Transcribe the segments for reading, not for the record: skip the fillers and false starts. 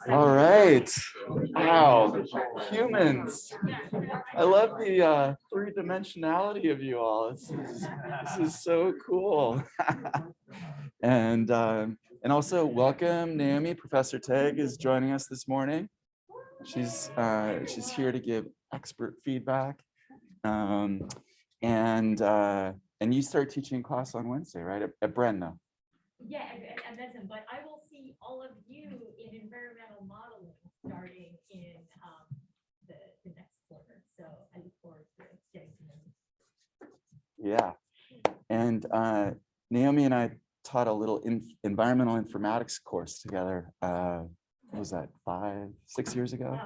All right. Wow. Humans. I love the three-dimensionality of you all. This is so cool. And also welcome Naomi. Professor Teg is joining us this morning. She's here to give expert feedback. And you start teaching class on Wednesday, right? At Brenna. Yeah, at Benson, but I will see all of you in environmental modeling starting in the next quarter. So I look forward to getting to know you. Yeah, and Naomi and I taught a little environmental informatics course together. What was that, 5-6 years ago?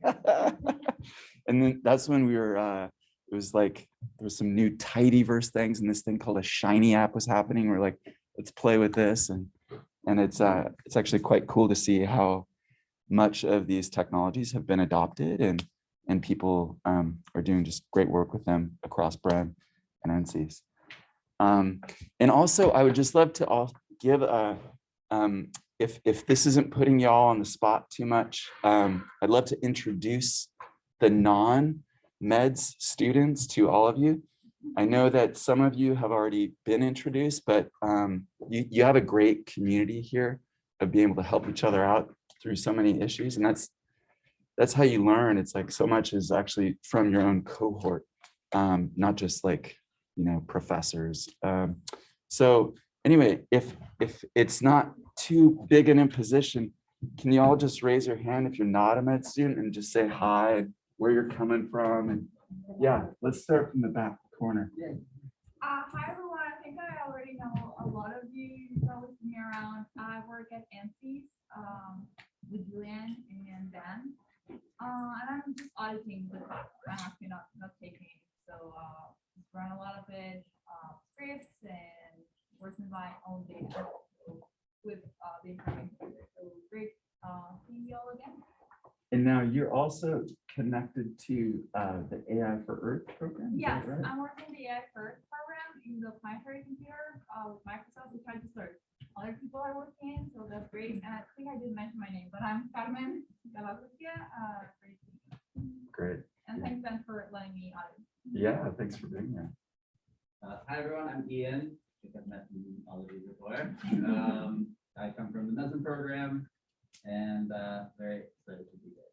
Wow. And then that's when we were, it was like, there was some new tidyverse things and this thing called a Shiny app was happening. We're like, let's play with this. And it's actually quite cool to see how much of these technologies have been adopted and people are doing just great work with them across Bren and NCs. And also I would just love to give a, if this isn't putting y'all on the spot too much, I'd love to introduce the non-meds students to all of you. I know that some of you have already been introduced, but you have a great community here of being able to help each other out through so many issues. And that's how you learn. It's like so much is actually from your own cohort, not just like, you know, professors. So anyway, if it's not too big an imposition, can you all just raise your hand if you're not a med student and just say hi, where you're coming from? And yeah, let's start from the back corner. Hi everyone, I think I already know a lot of you probably me around. I work at NCs with Julian and Ben. And I'm just auditing the class. I'm actually not taking it. So just run a lot of it, scripts and working my own data with the information. So great seeing you all again. And now you're also connected to the AI for Earth program? Yes, right? I'm working the AI for Earth program in the planetary computer with Microsoft. We tried to start other people are working in, so that's great. And I think I did mention my name, but I'm Carmen Galacia. Great. And thanks, Ben, for letting me on. Yeah, thanks for being here. Hi everyone, I'm Ian. I think I've met all of you before. I come from the medicine program and very excited to be here.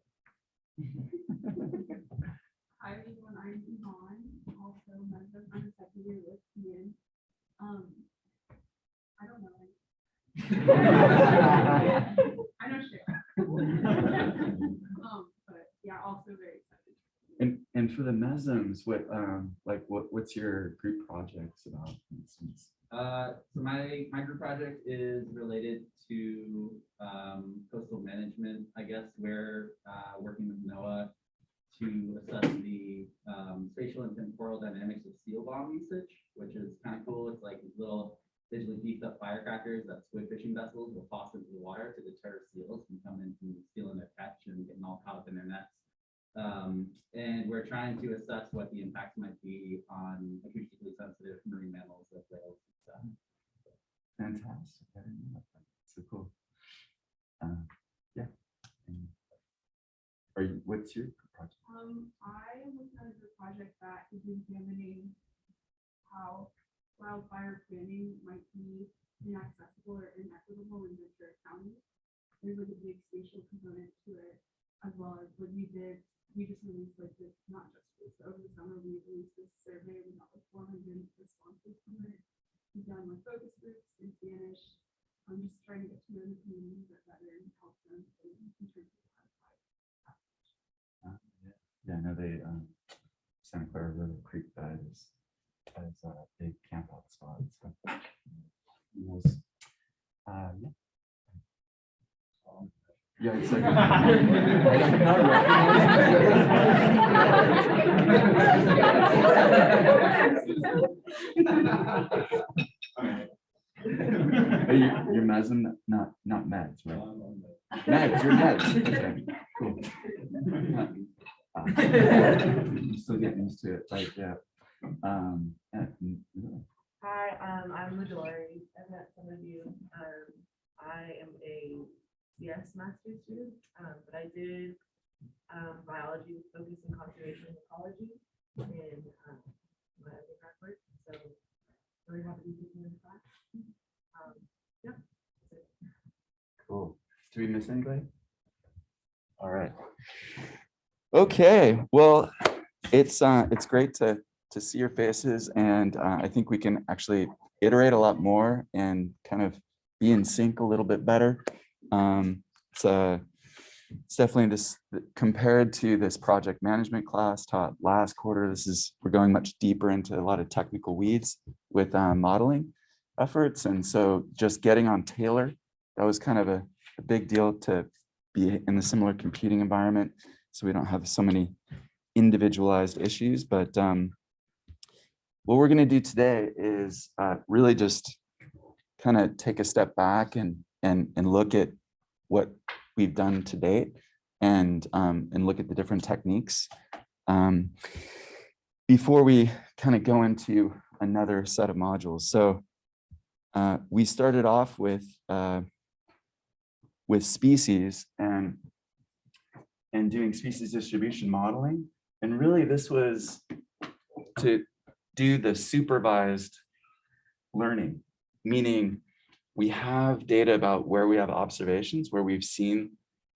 Hi everyone, I'm Yvonne, also medicine. I'm a second year with Ian. I don't know. I know shit. But yeah, also very excited. And And for the mesms, what's your group projects about, for instance? So my group project is related to coastal management, I guess. We're working with NOAA to assess the spatial and temporal dynamics of seal bomb usage, which is kind of cool. It's like these little digitally beefed up firecrackers that squid fishing vessels will toss into the water to deter seals from coming and stealing their catch and getting all caught up in their nets. And we're trying to assess what the impacts might be on acoustically sensitive marine mammals like whales and stuff. Fantastic. I didn't know that. So cool. Yeah. What's your project? I am working on a group project that is examining how wildfire planning might be inaccessible or inequitable in Ventura County. There's like a big spatial component to it, as well as what we just released like this, not just this, over the summer, we released this survey. We got like 400 responses from it. We've done like focus groups in Spanish. I'm just trying to get to know the community a bit better and help them in terms of Yeah, I know they Santa Clara River Creek bed is a big camp out spot. So yeah, it's like you're mesm, not meds, right? Meds, you're meds. Okay, cool. I'm still getting used to it, right? Yeah. Hi, I'm Midori. I've met some of you. I am a CS master's student, but I did biology with focus in conservation and ecology in my undergrad work. So really happy to be taking in class. Yeah. Cool. Do we miss anybody? All right. Okay. Well, it's great to see your faces, and I think we can actually iterate a lot more and kind of be in sync a little bit better. It's definitely this, compared to this project management class taught last quarter, we're going much deeper into a lot of technical weeds with modeling efforts. And so just getting on Taylor, that was kind of a big deal to be in the similar computing environment, so we don't have so many individualized issues. But what we're going to do today is really just kind of take a step back and look at what we've done to date, and look at the different techniques before we kind of go into another set of modules. So we started off with species and doing species distribution modeling, and really this was to do the supervised learning, meaning we have data about where we have observations, where we've seen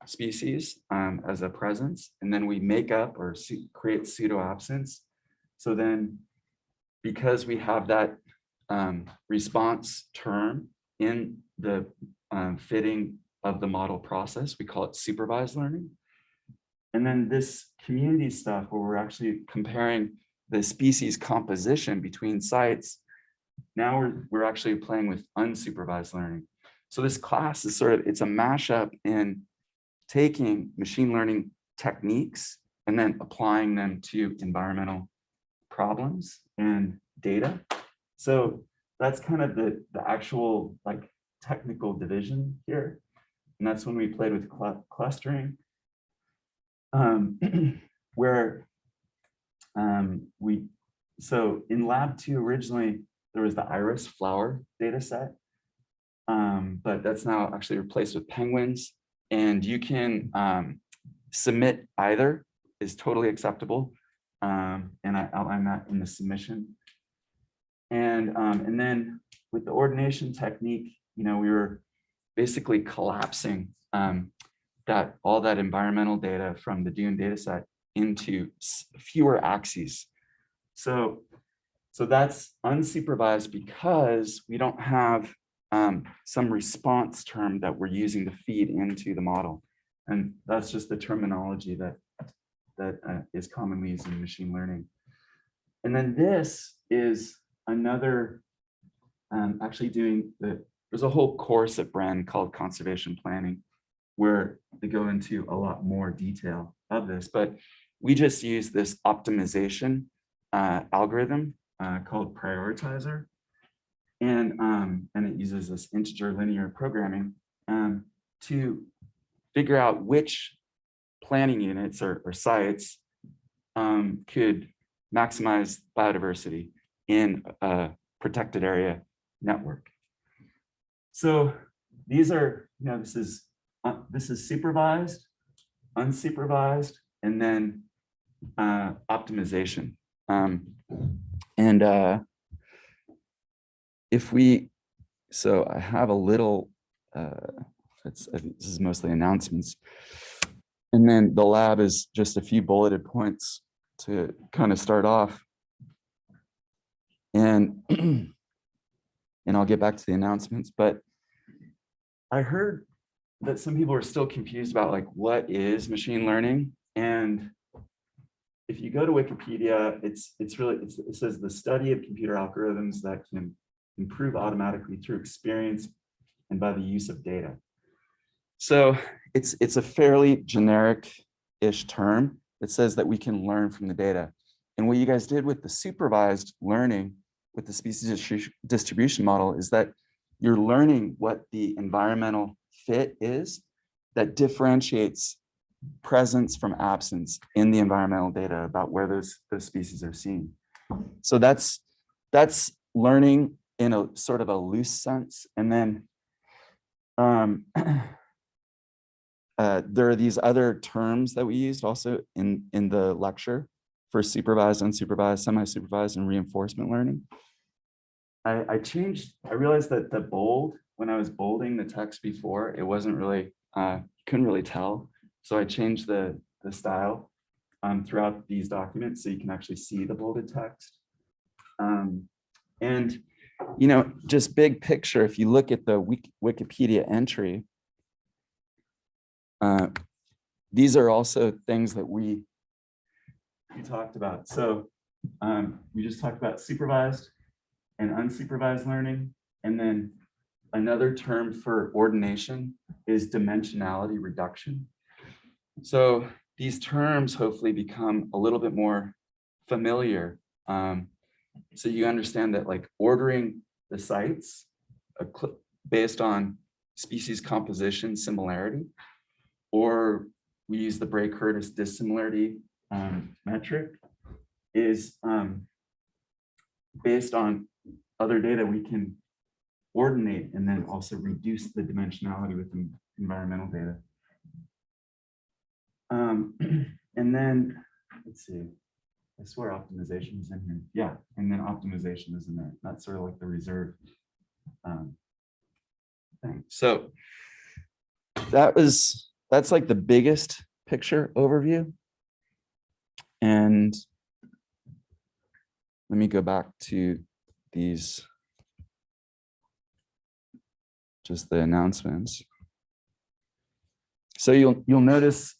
species as a presence, and then we make up or create pseudo absence. So then, because we have that response term in the fitting of the model process, we call it supervised learning. And then this community stuff, where we're actually comparing the species composition between sites, now we're actually playing with unsupervised learning. So this class is it's a mashup in taking machine learning techniques and then applying them to environmental problems and data. So that's kind of the actual like technical division here. And that's when we played with clustering, where so in lab 2 originally there was the iris flower data set, but that's now actually replaced with penguins, and you can submit either, is totally acceptable, and I outline that in the submission. And then with the ordination technique, we were basically collapsing all that environmental data from the Dune data set into fewer axes. So that's unsupervised because we don't have some response term that we're using to feed into the model. And that's just the terminology that that is commonly used in machine learning. And then this is another, actually there's a whole course at Bren called Conservation Planning, where they go into a lot more detail of this, but we just use this optimization algorithm called prioritizer. And it uses this integer linear programming to figure out which planning units or sites could maximize biodiversity in a protected area network. So these are, this is supervised, unsupervised, and then optimization. So I have a little, this is mostly announcements. And then the lab is just a few bulleted points to kind of start off. And, and I'll get back to the announcements, but I heard that some people are still confused about like, what is machine learning? And if you go to Wikipedia, it says the study of computer algorithms that can improve automatically through experience and by the use of data. So it's a fairly generic-ish term that says that we can learn from the data. And what you guys did with the supervised learning with the species distribution model is that you're learning what the environmental fit is that differentiates presence from absence in the environmental data about where those species are seen. So that's learning in a sort of a loose sense. And then there are these other terms that we used also in the lecture for supervised, unsupervised, semi-supervised, and reinforcement learning. I realized that the bold, when I was bolding the text before, it wasn't really, couldn't really tell. So I changed the style throughout these documents so you can actually see the bolded text. And, just big picture, if you look at the Wikipedia entry, these are also things that we talked about. So we just talked about supervised and unsupervised learning. And then another term for ordination is dimensionality reduction. So these terms hopefully become a little bit more familiar. So you understand that like ordering the sites based on species composition similarity, or we use the Bray-Curtis dissimilarity metric, is based on other data we can ordinate and then also reduce the dimensionality with the environmental data. And then, let's see, I swear optimization is in here. Yeah, and then optimization is in there. That's sort of like the reserve thing. So that's like the biggest picture overview. And let me go back to these, just the announcements. So you'll notice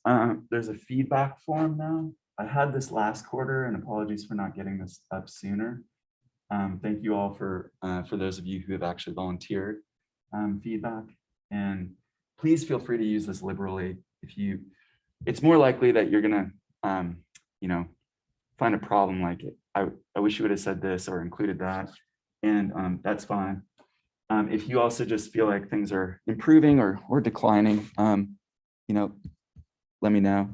there's a feedback form now. I had this last quarter, and apologies for not getting this up sooner. Thank you all for those of you who have actually volunteered feedback. And please feel free to use this liberally. It's more likely that you're gonna, find a problem like it. I wish you would have said this or included that, and that's fine. If you also just feel like things are improving or declining, let me know.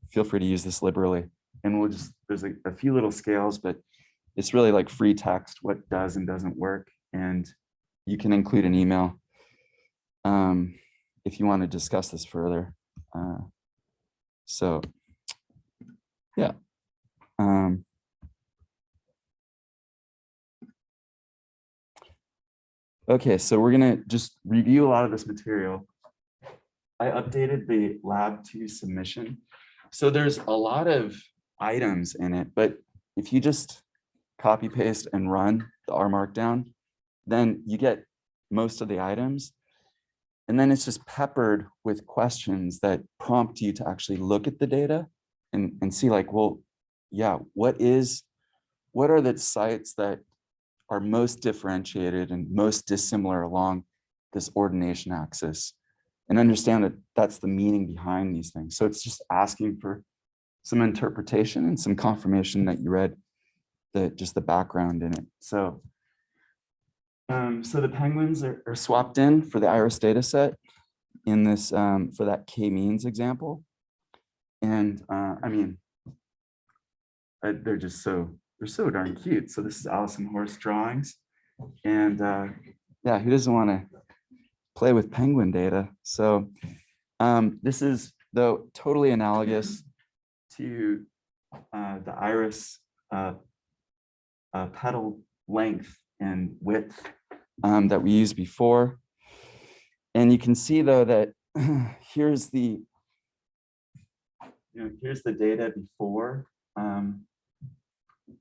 Feel free to use this liberally, and there's a few little scales, but it's really like free text, what does and doesn't work. And you can include an email if you want to discuss this further. So yeah. Okay, so we're gonna just review a lot of this material. I updated the Lab 2 submission. So there's a lot of items in it, but if you just copy paste and run the R Markdown, then you get most of the items. And then it's just peppered with questions that prompt you to actually look at the data and see like, well, yeah, what are the sites that are most differentiated and most dissimilar along this ordination axis, and understand that that's the meaning behind these things. So it's just asking for some interpretation and some confirmation that you read just the background in it. So, so the penguins are swapped in for the iris data set in this, for that k-means example. And I mean, they're so darn cute. So this is Alice and Horse drawings. And yeah, who doesn't want to play with penguin data? So this is, though, totally analogous to the iris petal length and width that we used before. And you can see, though, that here's the data before.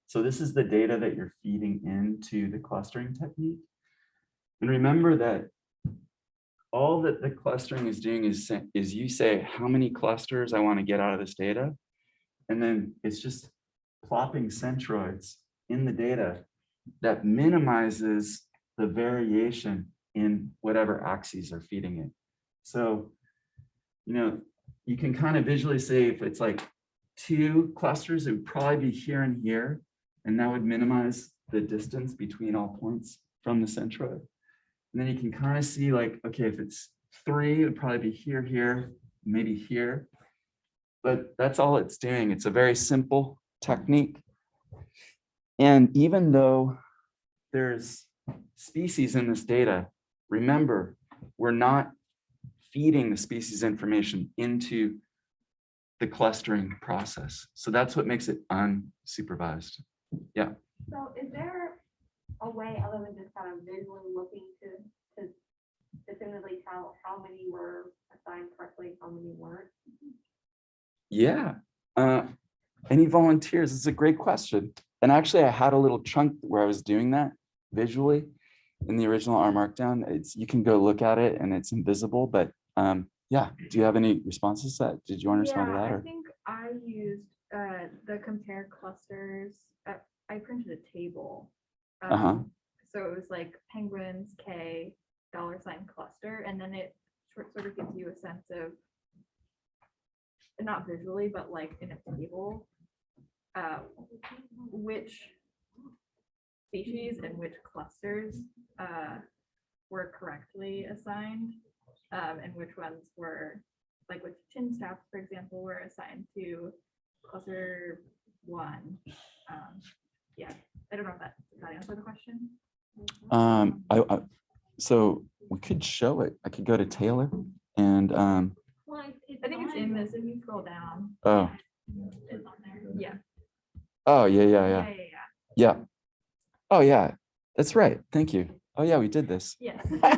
So this is the data that you're feeding into the clustering technique. And remember that all that the clustering is doing is you say how many clusters I want to get out of this data. And then it's just plopping centroids in the data that minimizes the variation in whatever axes are feeding it. So, you can kind of visually say if it's like 2 clusters, it would probably be here and here, and that would minimize the distance between all points from the centroid. And then you can kind of see like, okay, if it's 3, it would probably be here, here, maybe here. But that's all it's doing. It's a very simple technique. And even though there's species in this data, remember, we're not feeding the species information into the clustering process. So that's what makes it unsupervised. Yeah. So is there a way other than just kind of visually looking to definitively tell how many were assigned correctly, how many weren't? Yeah. Any volunteers? It's a great question. And actually, I had a little chunk where I was doing that visually in the original R Markdown. You can go look at it and it's invisible, but yeah. Do you have any responses to that? Did you want to respond to that? I Or? think I used the compare clusters. I printed a table. So it was like penguins, K, $ cluster, and then it sort of gives you a sense of, not visually, but like in a table, which species and which clusters were correctly assigned, and which ones were, like with chin straps, for example, were assigned to cluster 1. Yeah, I don't know if that answers the question. So we could show it. I could go to Taylor and Well, I think it's in this, if you scroll down. oh, it's on there. Yeah. oh yeah. Yeah. Oh yeah, that's right. Thank you. Oh yeah, we did this. Yes. So like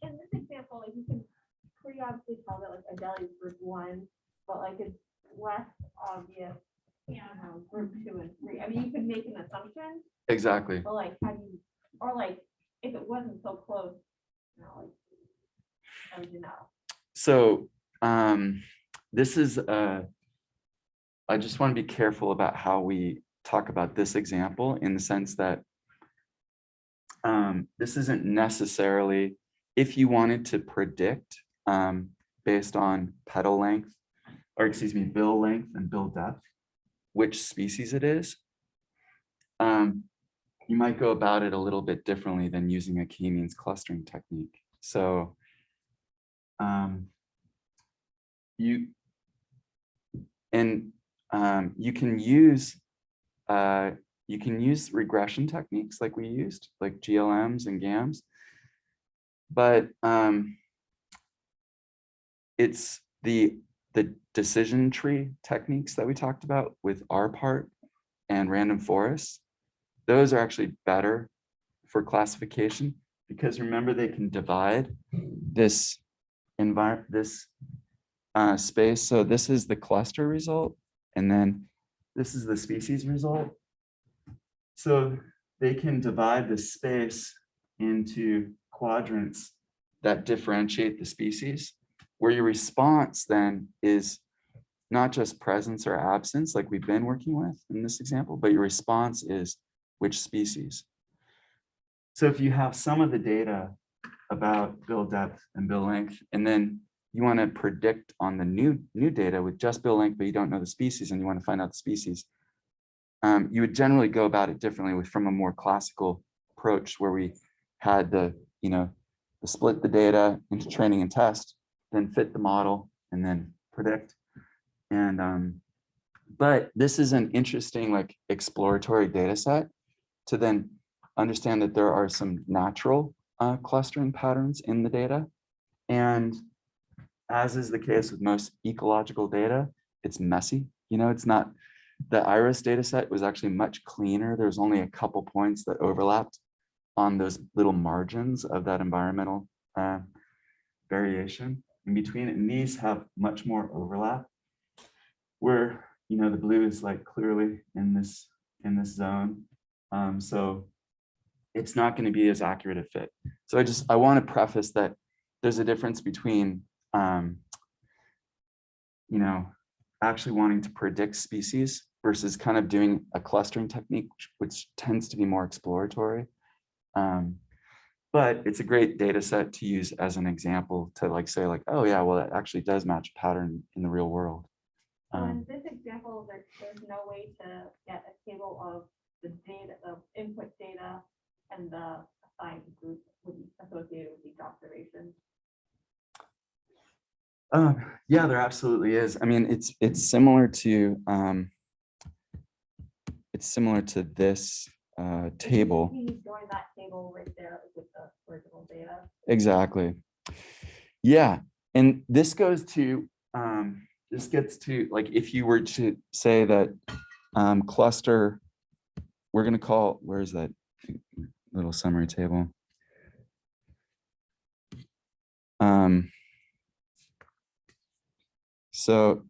in this example, like you can pretty obviously tell that like Adele is group 1, but like it's less obvious, group 2 and 3. I mean, you could make an assumption, Exactly. but like how do you, or like if it wasn't so close, like how would you know? So this is I just want to be careful about how we talk about this example, in the sense that this isn't necessarily, if you wanted to predict based on petal length, or excuse me, bill length and bill depth, which species it is, you might go about it a little bit differently than using a k-means clustering technique. So you can use regression techniques like we used, like GLMs and GAMs, but it's the decision tree techniques that we talked about with R-part and random forests. Those are actually better for classification, because remember, they can divide this space. So this is the cluster result, and then this is the species result. So they can divide the space into quadrants that differentiate the species, where your response then is not just presence or absence like we've been working with in this example, but your response is which species. So if you have some of the data about bill depth and bill length, and then you want to predict on the new data with just bill length, but you don't know the species and you want to find out the species, you would generally go about it differently from a more classical approach where we had the split the data into training and test, then fit the model and then predict. And but this is an interesting like exploratory data set to then understand that there are some natural clustering patterns in the data. And as is the case with most ecological data, it's messy. It's not, the IRIS data set was actually much cleaner. There's only a couple points that overlapped on those little margins of that environmental variation in between. And these have much more overlap where, the blue is like clearly in this zone. So it's not going to be as accurate a fit. So I want to preface that there's a difference between, actually wanting to predict species versus kind of doing a clustering technique, which tends to be more exploratory. But it's a great data set to use as an example to say, oh yeah, well, it actually does match a pattern in the real world. So in this example, there's no way to get a table of the data, of input data and the assigned group associated with each observation. Yeah, there absolutely is. I mean, it's similar to this table. You join that table right there with the original data. Exactly. Yeah, and this goes to this gets to if you were to say that cluster, we're going to call, where's that little summary table? So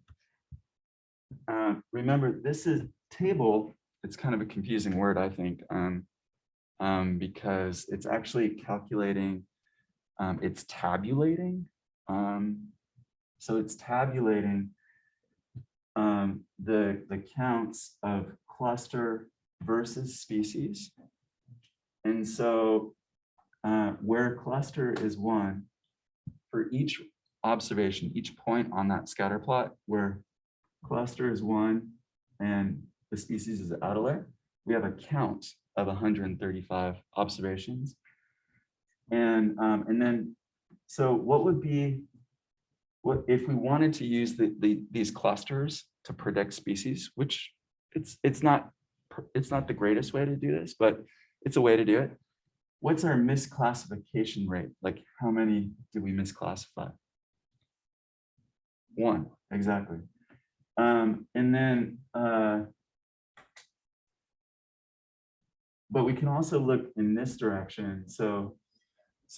remember, this is table. It's kind of a confusing word, I think, because it's actually calculating, it's tabulating. So it's tabulating the counts of cluster versus species. And so where cluster is 1, for each observation, each point on that scatter plot where cluster is 1 and the species is Adelaide, we have a count of 135 observations. And then, so what would be, what if we wanted to use these clusters to predict species, which it's not the greatest way to do this, but it's a way to do it. What's our misclassification rate? Like how many did we misclassify? 1, exactly. And then, but we can also look in this direction. So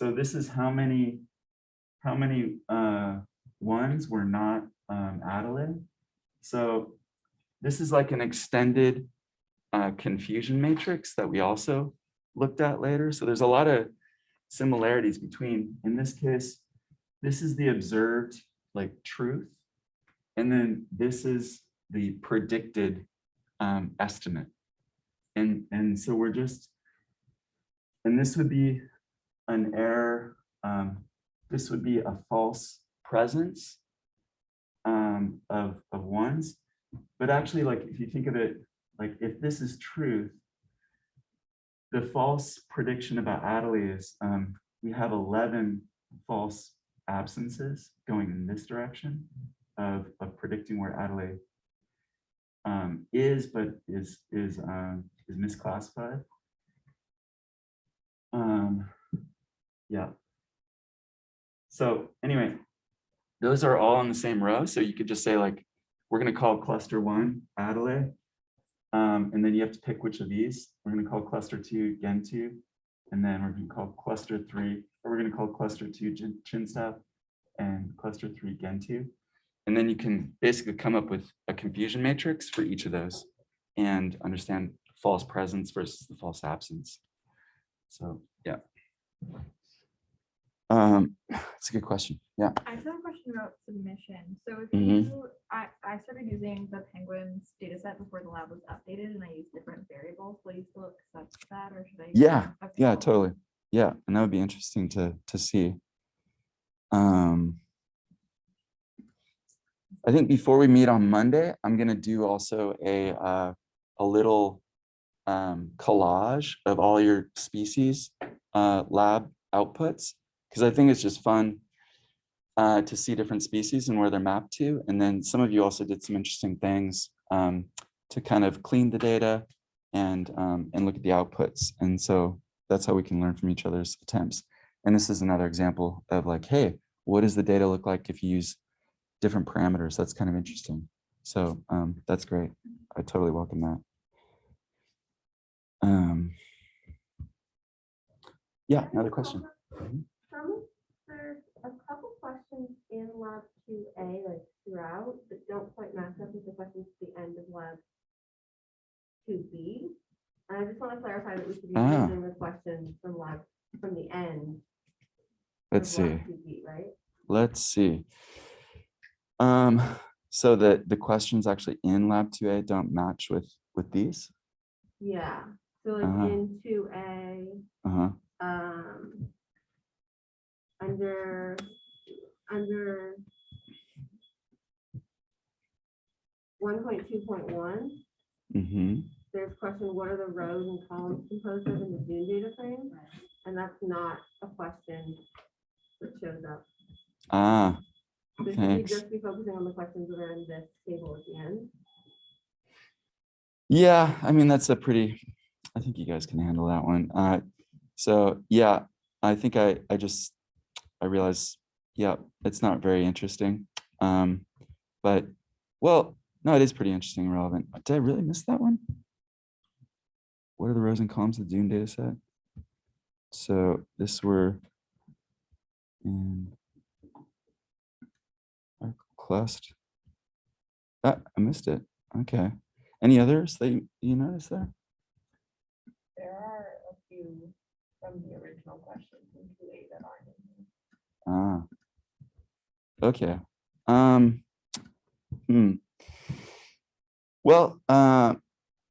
this is how many ones were not Adelaide. So this is like an extended confusion matrix that we also looked at later. So there's a lot of similarities between, in this case, this is the observed truth. And then this is the predicted estimate. And so we're just, and this would be an error. This would be a false presence of ones. But actually, if you think of it, if this is truth, the false prediction about Adelaide is we have 11 false absences going in this direction of predicting where Adelaide is, but is misclassified. Yeah. So anyway, those are all on the same row. So you could just say we're going to call cluster 1 Adelaide. And then you have to pick which of these. We're going to call cluster 2 Gentoo. And then we're going to call cluster 3, or we're going to call cluster 2 Chinstaff and cluster 3 Gentoo. And then you can basically come up with a confusion matrix for each of those and understand false presence versus the false absence. So yeah. That's a good question. Yeah. I just have a question about submission. So if Mhm. you, I I started using the Penguins data set before the lab was updated and I used different variables. Will you still accept that or should I? Yeah, Okay, yeah, cool. totally. Yeah, and that would be interesting to see. I think before we meet on Monday, I'm gonna do also a little collage of all your species lab outputs, because I think it's just fun to see different species and where they're mapped to. And then some of you also did some interesting things to kind of clean the data and look at the outputs. And so that's how we can learn from each other's attempts. And this is another example of like, hey, what does the data look like if you use different parameters? That's kind of interesting. So that's great. I totally welcome that. Yeah, another question. There's a couple questions in lab 2A, like throughout, that don't quite match up with the questions at the end of lab 2B. And I just want to clarify that we should be using the questions from the end. Let's of see. lab 2B, right? Let's see. So the questions actually in lab 2A don't match with these. Yeah. So like in 2A, under 1.2.1, there's question, what are the rows and columns composed of in the Dune data frame? And that's not a question that shows up. So should we Thanks. just be focusing on the questions that are in this table at the end? Yeah, I mean, that's a pretty, I think you guys can handle that one. So yeah, I think I realized, yeah, it's not very interesting. But well, no, it is pretty interesting and relevant. Did I really miss that one? What are the rows and columns of the Dune data set? So this were in our cluster. I missed it. Okay. Any others that you noticed there? There are a few from the original questions in 2A that aren't in here. Okay. Well,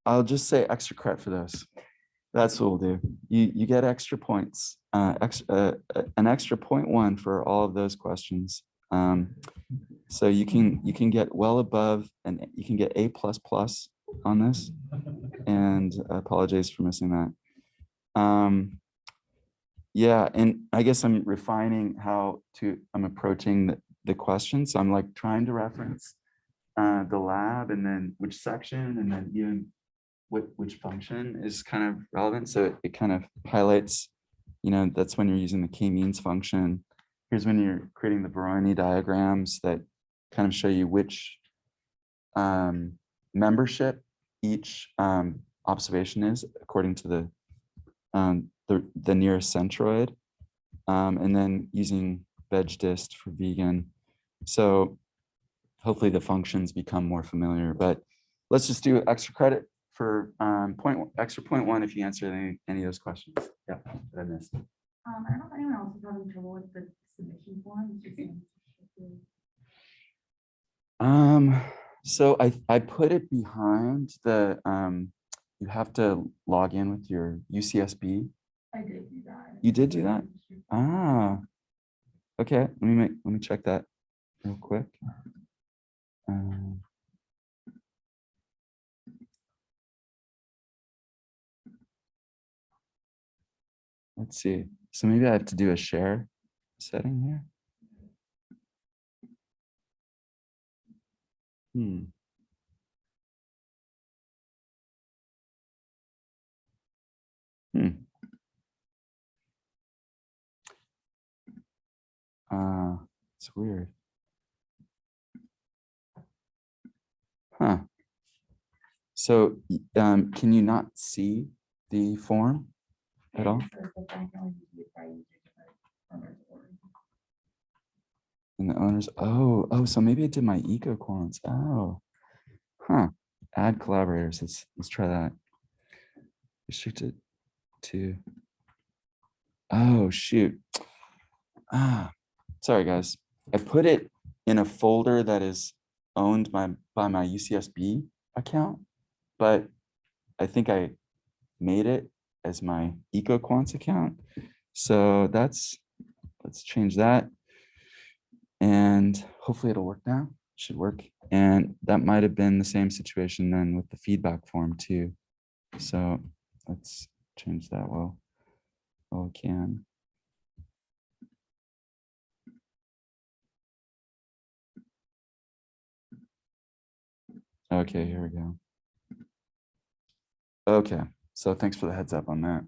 I'll just say extra credit for those. That's what we'll do. You get extra points, an extra 0.1 for all of those questions. So you can get well above, and you can get A++ on this. And I apologize for missing that. Yeah, and I guess I'm refining how I'm approaching the questions. So I'm like trying to reference the lab and then which section and then even which function is kind of relevant. So it kind of highlights, that's when you're using the k-means function. Here's when you're creating the Voronoi diagrams that kind of show you which membership each observation is according to the nearest centroid, and then using veg.dist for vegan. So hopefully the functions become more familiar, but let's just do extra credit for extra 0.1 if you answer any of those questions. Yeah, that I missed. I don't know if anyone else is having trouble with the submission form. So I put it behind the you have to log in with your UCSB. I did do that. You did do that? Okay, let me check that real quick. Let's see. So maybe I have to do a share setting here. It's weird. Huh. So can you not see the form at all? And the owners, oh, so maybe I did my eco quants. Oh, huh. Add collaborators. Let's try that. Restricted to. Oh shoot. Sorry guys. I put it in a folder that is owned by my UCSB account, but I think I made it as my EcoQuants account. So let's change that. And hopefully it'll work now. Should work. And that might have been the same situation then with the feedback form too. So let's change that while we can. Okay, here we go. Okay, so thanks for the heads up on that.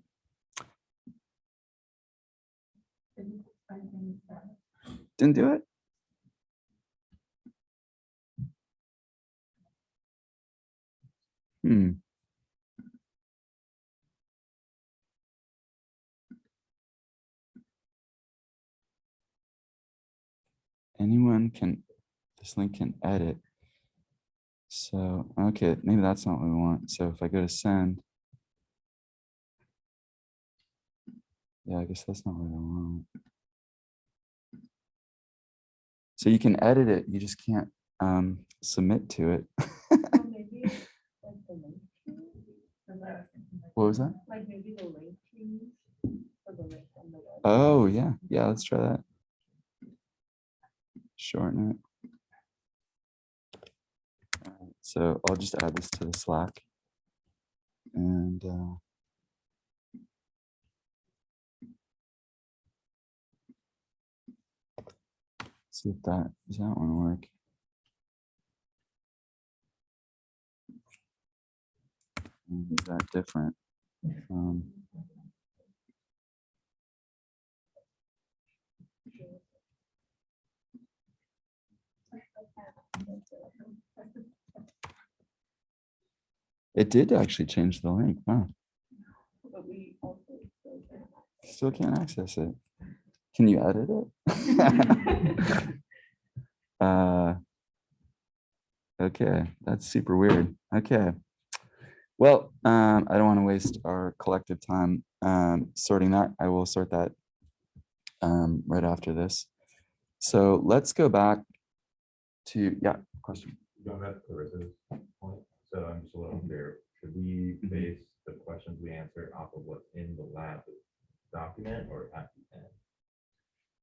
Didn't do it? Anyone can, this link can edit. So, okay, maybe that's not what we want. So if I go to send, yeah, I guess that's not what I want. So you can edit it, you just can't submit to it. What was that? Like maybe the link change for the link on the web. Oh, yeah, yeah, let's try that. Shorten it. All right, so I'll just add this to the Slack. And see if that, does that one work? Is that different? It did actually change the link. Wow. But we also Still can't access it. Can you edit it? Okay, that's super weird. Okay. Well, I don't want to waste our collective time sorting that. I will sort that right after this. So let's go back to, yeah, question. Going back to Clarissa's point, so I'm just a little unclear. Should we base the questions we answer off of what's in the lab document or at the end?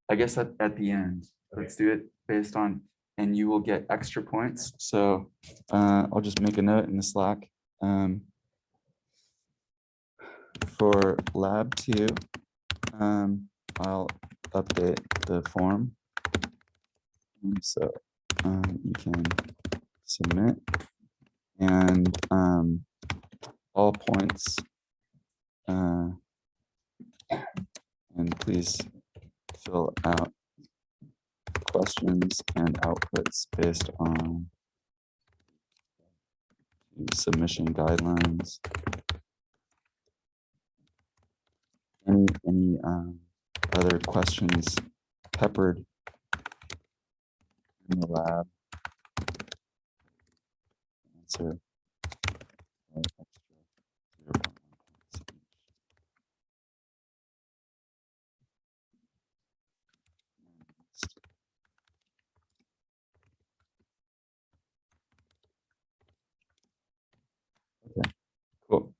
I guess at the end. Okay. Let's do it based on, and you will get extra points. So I'll just make a note in the Slack. For lab 2, I'll update the form. And so you can submit, and all points, and please fill out questions and outputs based on submission guidelines. Any other questions peppered in the lab? Answer. Extra 0.1 points each. Okay, cool.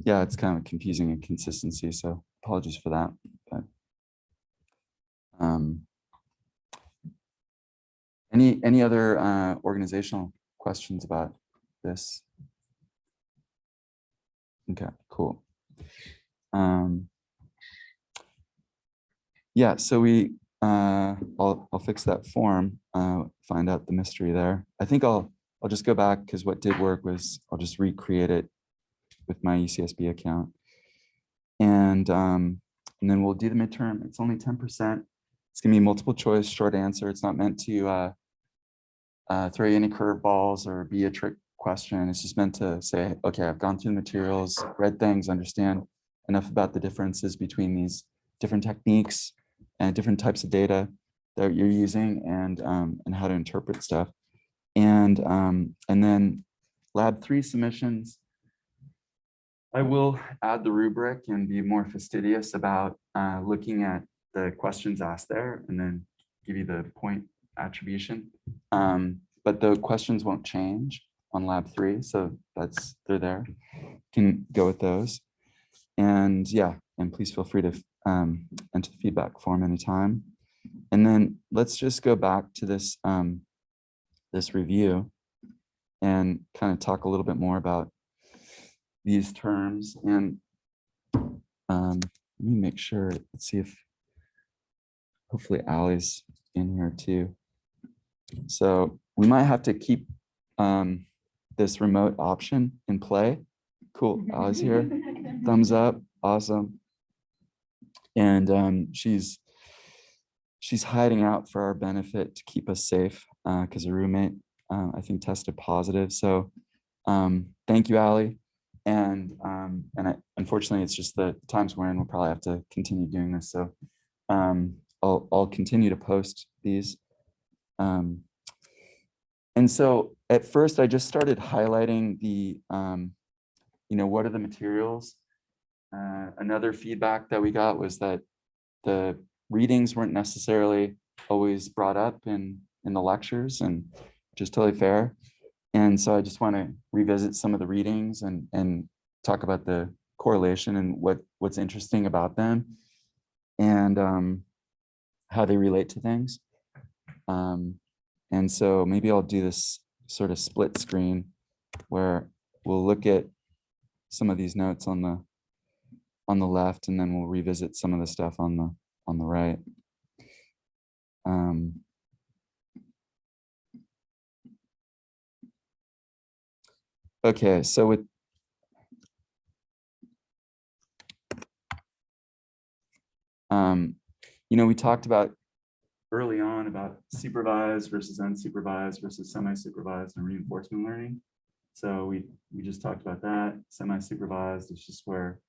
Yeah, it's kind of confusing and consistency, so apologies for that. But any other organizational questions about this? Okay, cool. Yeah, so we I'll fix that form, find out the mystery there. I think I'll just go back, because what did work was I'll just recreate it with my UCSB account, and then we'll do the midterm. It's only 10%. It's gonna be multiple choice, short answer. It's not meant to throw you any curveballs or be a trick question. It's just meant to say, okay, I've gone through the materials, read things, understand enough about the differences between these different techniques and different types of data that you're using, and how to interpret stuff. And then lab 3 submissions, I will add the rubric and be more fastidious about looking at the questions asked there, and then give you the point attribution. But the questions won't change on lab 3. So they're there. Can go with those. And yeah, and please feel free to enter the feedback form anytime. And then let's just go back to this, this review and kind of talk a little bit more about these terms. And let me make sure, let's see if hopefully Allie's in here too. So we might have to keep this remote option in play. Cool, Allie's here. Thumbs up, awesome. And she's hiding out for our benefit to keep us safe because her roommate, I think, tested positive. So thank you, Allie. And unfortunately, it's just the times we're in. We'll probably have to continue doing this. So I'll continue to post these. And so at first, I just started highlighting the, what are the materials? Another feedback that we got was that the readings weren't necessarily always brought up in the lectures, and which is totally fair. And so I just want to revisit some of the readings and talk about the correlation and what's interesting about them and how they relate to things. And so maybe I'll do this sort of split screen where we'll look at some of these notes on the left, and then we'll revisit some of the stuff on the right. Okay, so with we talked about early on about supervised versus unsupervised versus semi-supervised and reinforcement learning. So we just talked about that. Semi-supervised is just where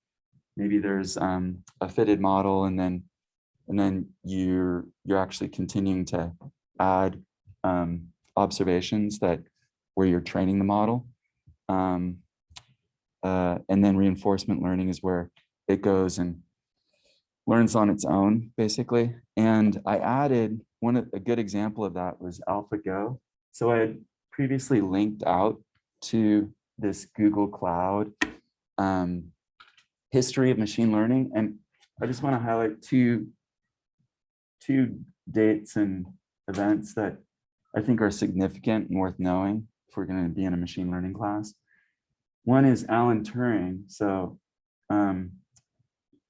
maybe there's a fitted model, and then you're actually continuing to add observations where you're training the model. And then reinforcement learning is where it goes and learns on its own, basically. And I added a good example of that was Alphago. So I had previously linked out to this Google Cloud history of machine learning. And I just want to highlight two dates and events that I think are significant and worth knowing if we're going to be in a machine learning class. One is Alan Turing. So there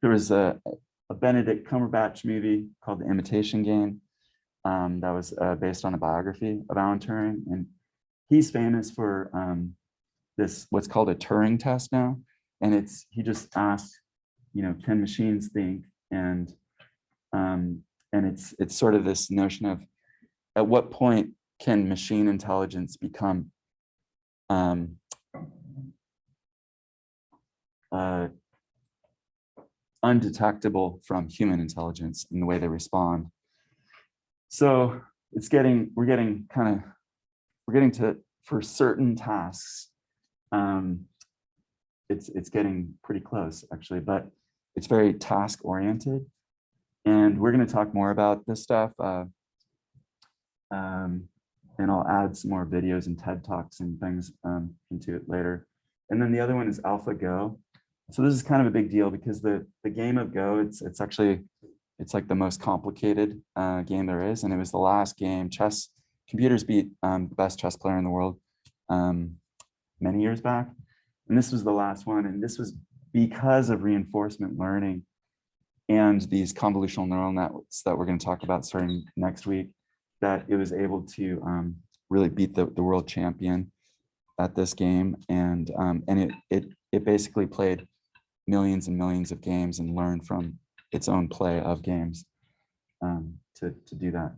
was a Benedict Cumberbatch movie called The Imitation Game that was based on a biography of Alan Turing. And he's famous for this, what's called a Turing test now. And he just asked, can machines think? And it's sort of this notion of at what point can machine intelligence become undetectable from human intelligence in the way they respond. So we're getting to, for certain tasks, it's getting pretty close actually, but it's very task oriented. And we're going to talk more about this stuff. And I'll add some more videos and TED Talks and things into it later. And then the other one is Alphago. So this is kind of a big deal because the game of Go, it's like the most complicated game there is. And it was the last game. Computers beat the best chess player in the world many years back. And this was the last one. And this was because of reinforcement learning and these convolutional neural networks that we're going to talk about starting next week, that it was able to really beat the world champion at this game. And it basically played millions and millions of games and learned from its own play of games to do that.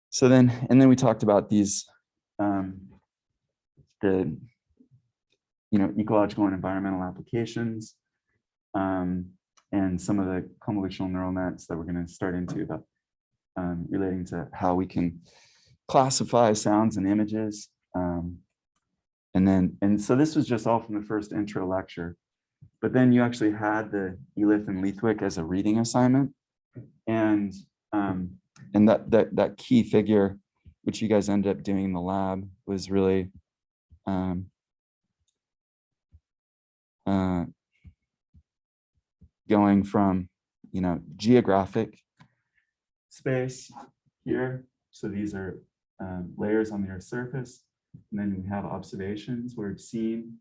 So then we talked about these, the ecological and environmental applications, and some of the convolutional neural nets that we're going to start into about relating to how we can classify sounds and images. And so this was just all from the first intro lecture, but then you actually had the Elif and Leithwick as a reading assignment. And and that key figure, which you guys ended up doing in the lab, was really going from, geographic space here. So these are layers on the Earth's surface. And then we have observations where we've seen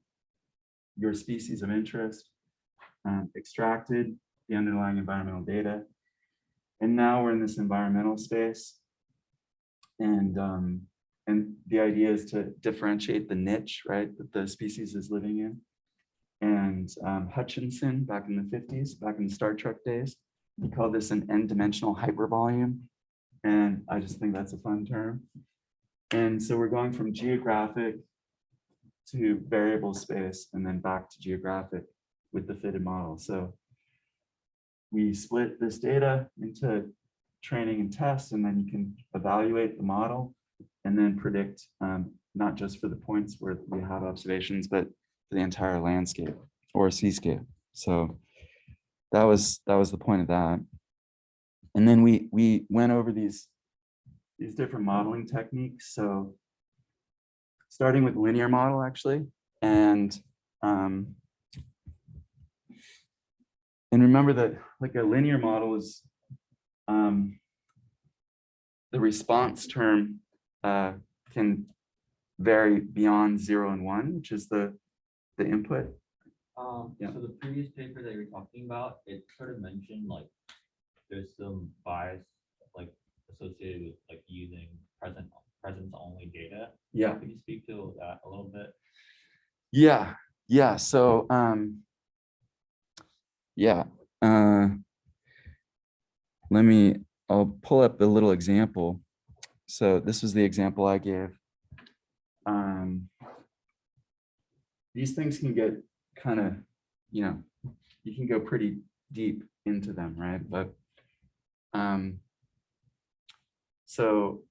your species of interest, extracted the underlying environmental data. And now we're in this environmental space. And the idea is to differentiate the niche, right, that the species is living in. And Hutchinson, back in the 50s, back in the Star Trek days, he called this an n-dimensional hypervolume. And I just think that's a fun term. And so we're going from geographic to variable space and then back to geographic with the fitted model. So we split this data into training and tests, and then you can evaluate the model and then predict not just for the points where we have observations, but for the entire landscape or seascape. So that was the point of that. And then we went over these different modeling techniques. So starting with linear model, actually, and remember that like a linear model is the response term can vary beyond 0 and 1, which is the input. Yeah. So the previous paper that you're talking about, it sort of mentioned like there's some bias like associated with like using presence only data. Yeah. Could you speak to that a little bit? Yeah. So I'll pull up a little example. So this was the example I gave. These things can get kind of, you can go pretty deep into them, right? But so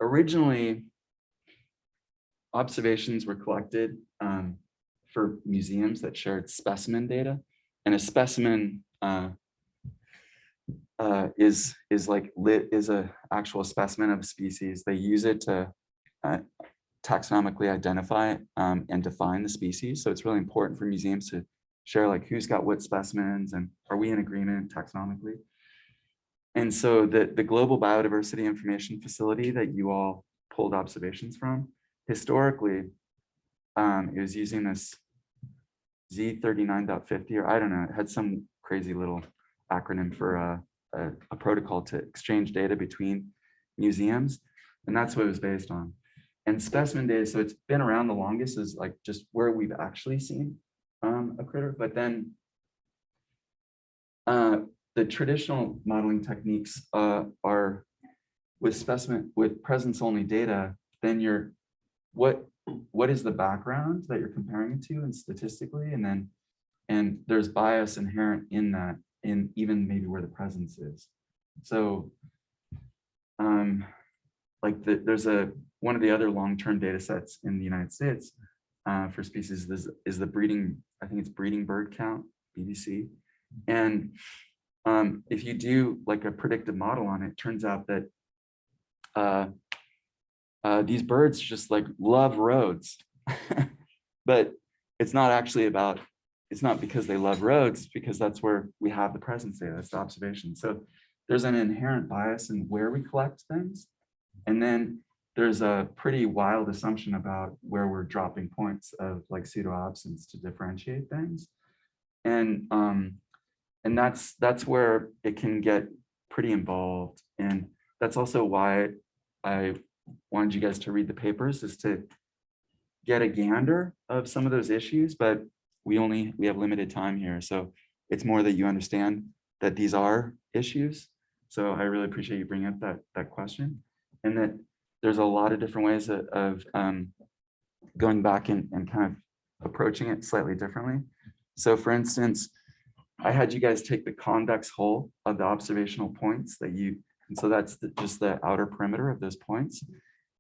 originally, observations were collected for museums that shared specimen data, and a specimen is a actual specimen of a species. They use it to taxonomically identify and define the species. So it's really important for museums to share like who's got what specimens and are we in agreement taxonomically. And so the Global Biodiversity Information Facility that you all pulled observations from, historically, it was using this Z39.50, or I don't know, it had some crazy little acronym for a protocol to exchange data between museums. And that's what it was based on. And specimen data, so it's been around the longest, is like just where we've actually seen a critter. But then the traditional modeling techniques are with presence only data, then what is the background that you're comparing it to and statistically, and there's bias inherent in that, in even maybe where the presence is. So there's one of the other long-term data sets in the United States for species is the breeding, I think it's breeding bird count, BBC. And if you do like a predictive model on it, it turns out that these birds just like love roads, but it's not actually about, it's not because they love roads, because that's where we have the presence data, that's the observation. So there's an inherent bias in where we collect things. And then there's a pretty wild assumption about where we're dropping points of like pseudo-absence to differentiate things. And that's where it can get pretty involved. And that's also why I wanted you guys to read the papers, is to get a gander of some of those issues, but we have limited time here. So it's more that you understand that these are issues. So I really appreciate you bringing up that question, and that there's a lot of different ways of going back and kind of approaching it slightly differently. So for instance, I had you guys take the convex hull of the observational points and so that's just the outer perimeter of those points.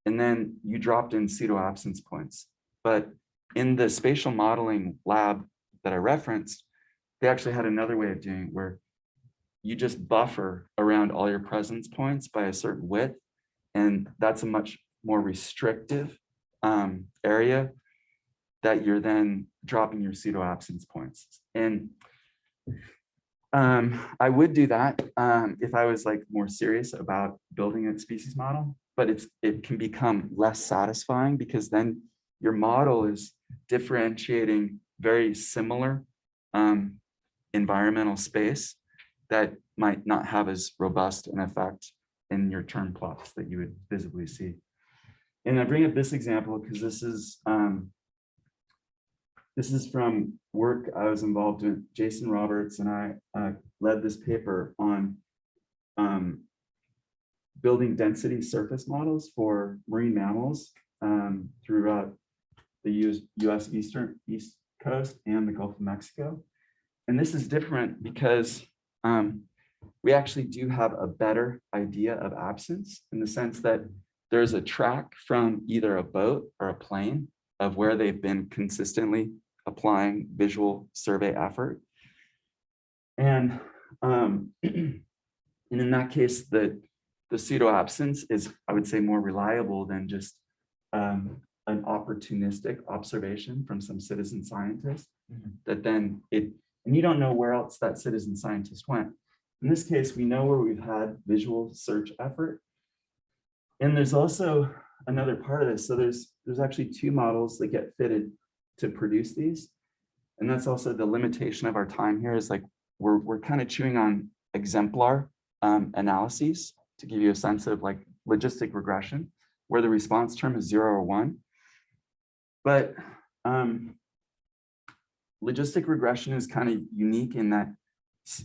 And then you dropped in pseudo-absence points. But in the spatial modeling lab that I referenced, they actually had another way of doing it, where you just buffer around all your presence points by a certain width. And that's a much more restrictive area that you're then dropping your pseudo absence points. And I would do that if I was like more serious about building a species model, but it can become less satisfying because then your model is differentiating very similar environmental space that might not have as robust an effect in your term plots that you would visibly see. And I bring up this example because this is from work I was involved in. Jason Roberts and I led this paper on building density surface models for marine mammals throughout the US East Coast and the Gulf of Mexico. And this is different because we actually do have a better idea of absence in the sense that there's a track from either a boat or a plane of where they've been consistently applying visual survey effort. And in that case, the pseudo absence is, I would say, more reliable than just an opportunistic observation from some citizen scientist that then and you don't know where else that citizen scientist went. In this case, we know where we've had visual search effort. And there's also another part of this. So there's actually two models that get fitted to produce these. And that's also the limitation of our time here is like, we're kind of chewing on exemplar analyses to give you a sense of like logistic regression, where the response term is 0 or 1. But logistic regression is kind of unique in that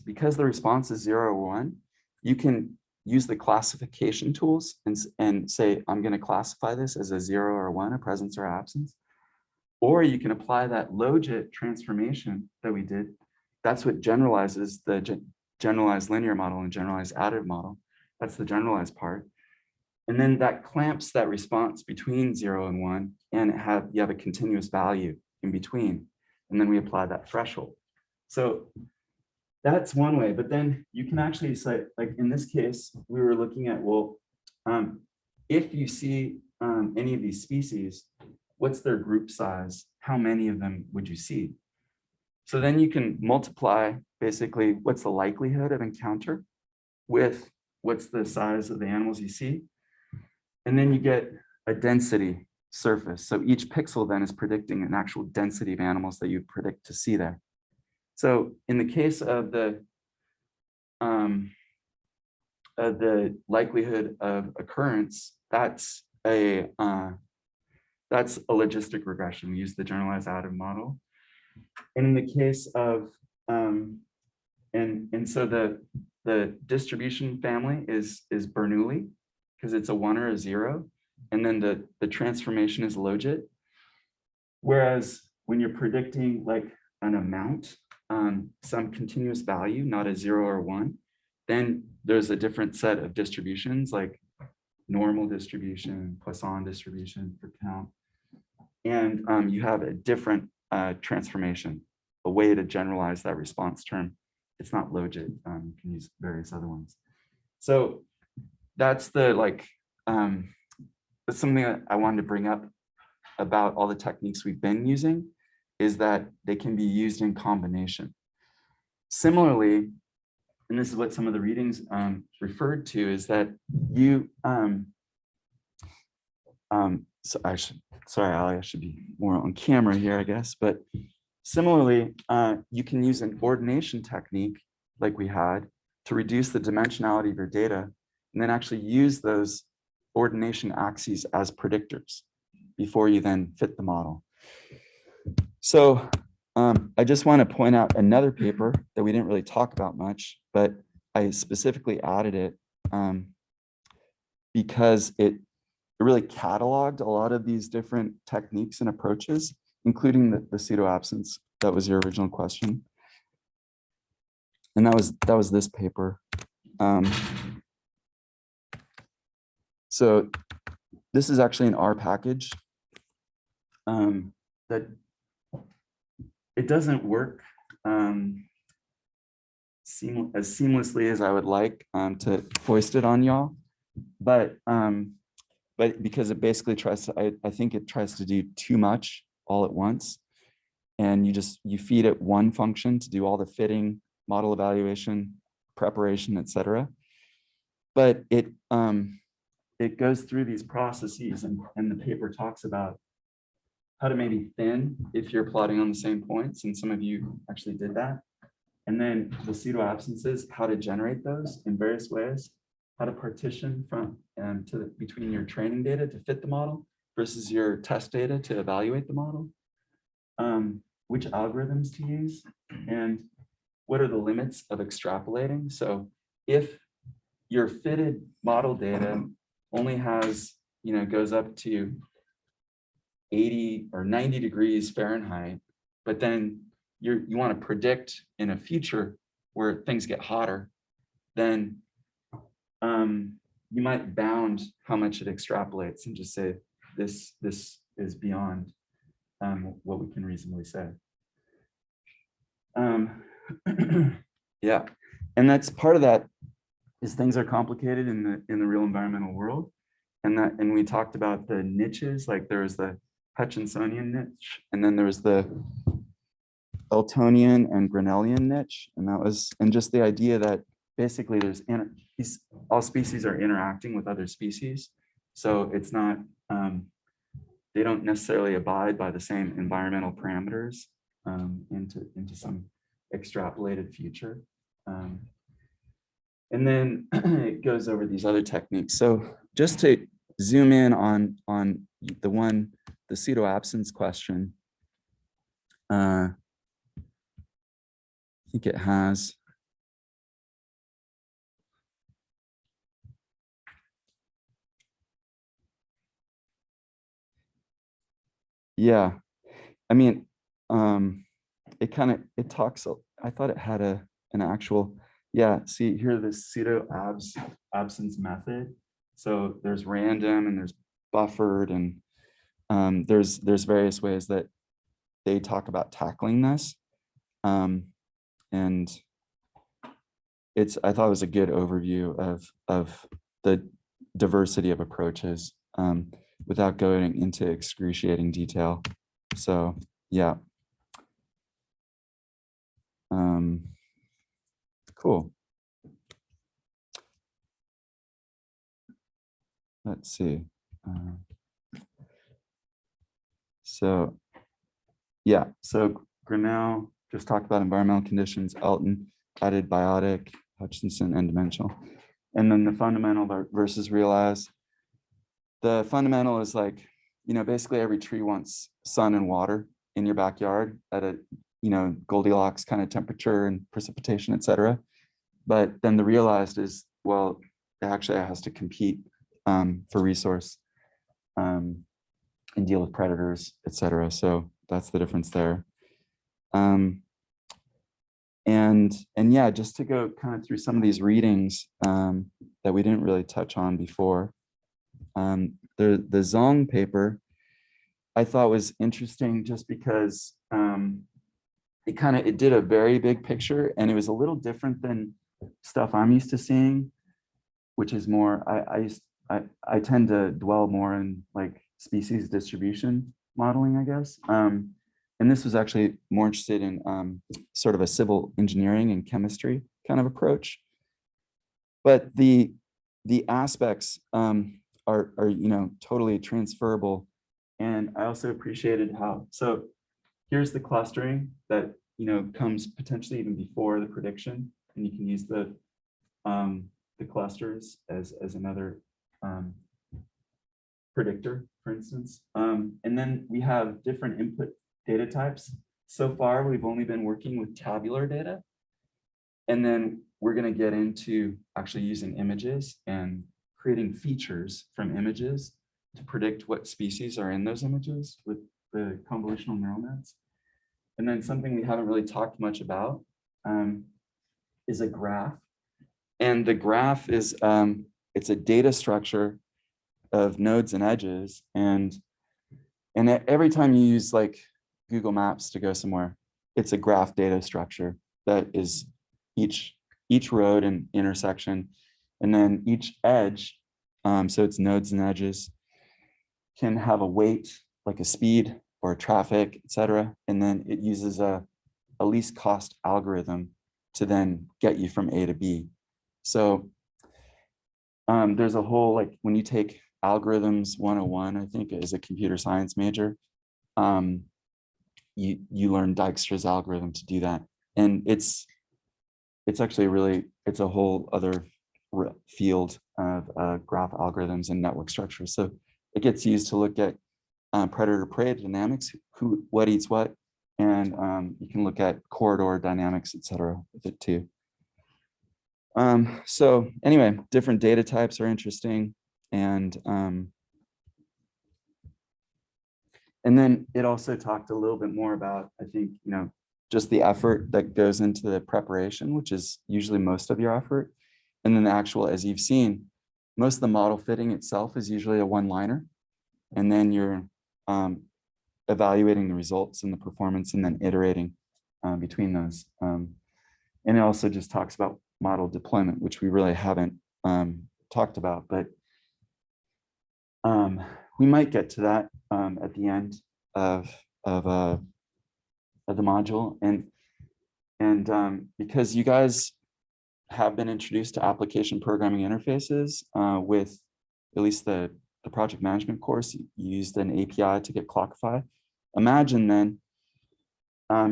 because the response is 0 or 1, you can use the classification tools and say, I'm going to classify this as a 0 or 1, a presence or absence. Or you can apply that logit transformation that we did. That's what generalizes the generalized linear model and generalized additive model. That's the generalized part. And then that clamps that response between 0 and 1, and you have a continuous value in between. And then we apply that threshold. So that's one way, but then you can actually say, like in this case, we were looking at, well, if you see any of these species, what's their group size? How many of them would you see? So then you can multiply basically what's the likelihood of encounter with what's the size of the animals you see. And then you get a density surface. So each pixel then is predicting an actual density of animals that you predict to see there. So in the case of the likelihood of occurrence, that's a logistic regression. We use the generalized additive model. And in the case of and so the distribution family is Bernoulli because it's a 1 or a 0, and then the transformation is logit. Whereas when you're predicting like an amount, some continuous value, not a 0 or 1, then there's a different set of distributions like normal distribution, Poisson distribution for count. And you have a different transformation, a way to generalize that response term. It's not logit, you can use various other ones. So that's that's something that I wanted to bring up about all the techniques we've been using, is that they can be used in combination. Similarly, and this is what some of the readings referred to, is that you, so sorry, Ali, I should be more on camera here, I guess, but similarly, you can use an ordination technique like we had to reduce the dimensionality of your data, and then actually use those ordination axes as predictors before you then fit the model. So I just want to point out another paper that we didn't really talk about much, but I specifically added it because it really cataloged a lot of these different techniques and approaches, including the pseudo absence. That was your original question. And that was this paper. So this is actually an R package that it doesn't work as seamlessly as I would like to foist it on y'all, but because it basically tries to, I think it tries to do too much all at once, and you feed it one function to do all the fitting, model evaluation, preparation, etc. But it goes through these processes, and the paper talks about how to maybe thin if you're plotting on the same points, and some of you actually did that. And then the pseudo absences, how to generate those in various ways, how to partition from between your training data to fit the model versus your test data to evaluate the model, which algorithms to use, and what are the limits of extrapolating. So if your fitted model data only has, goes up to 80 or 90 degrees Fahrenheit, but then you want to predict in a future where things get hotter, then you might bound how much it extrapolates and just say this is beyond what we can reasonably say. Yeah, and that's part of that is things are complicated in the real environmental world, and we talked about the niches, like there was the Hutchinsonian niche, and then there was the Eltonian and Grinnellian niche, and just the idea that basically all species are interacting with other species, so it's not they don't necessarily abide by the same environmental parameters into some extrapolated future, and then it goes over these other techniques. So just to zoom in on the pseudo absence question, I think it has. Yeah, I mean, it talks, I thought it had an actual, yeah, see here, this pseudo absence method. So there's random and there's buffered, and there's various ways that they talk about tackling this. And I thought it was a good overview of the diversity of approaches without going into excruciating detail. So yeah. Cool. Let's see. So yeah, so Grinnell just talked about environmental conditions, Elton added biotic, Hutchinson and dimensional. And then the fundamental versus realized. The fundamental is like, basically every tree wants sun and water in your backyard at a, Goldilocks kind of temperature and precipitation, et cetera. But then the realized is, well, it actually has to compete for resource and deal with predators, et cetera. So that's the difference there. And yeah, just to go kind of through some of these readings that we didn't really touch on before. The Zong paper I thought was interesting just because it did a very big picture, and it was a little different than stuff I'm used to seeing, which is more, I tend to dwell more in like species distribution modeling, I guess. And this was actually more interested in sort of a civil engineering and chemistry kind of approach. But the aspects are totally transferable. And I also appreciated how, so here's the clustering that comes potentially even before the prediction, and you can use the clusters as another predictor, for instance. And then we have different input data types. So far, we've only been working with tabular data, and then we're going to get into actually using images and creating features from images to predict what species are in those images with the convolutional neural nets. And then something we haven't really talked much about is a graph. And the graph is, it's a data structure of nodes and edges. And every time you use like Google Maps to go somewhere, it's a graph data structure that is each each road and intersection, and then each edge, so it's nodes and edges, can have a weight, like a speed or traffic, etc. And then it uses a least cost algorithm to then get you from A to B. So there's a whole, like when you take algorithms 101, I think as a computer science major, you learn Dijkstra's algorithm to do that. And it's actually really, it's a whole other field of graph algorithms and network structures. So it gets used to look at predator-prey dynamics, what eats what, and you can look at corridor dynamics, etc. with it too. So anyway, different data types are interesting, and then it also talked a little bit more about, I think, just the effort that goes into the preparation, which is usually most of your effort, and then the actual, as you've seen, most of the model fitting itself is usually a one-liner, and then you're evaluating the results and the performance, and then iterating between those. And it also just talks about model deployment, which we really haven't talked about, but we might get to that at the end of the module. And because you guys have been introduced to application programming interfaces with at least the project management course, you used an API to get Clockify. Imagine then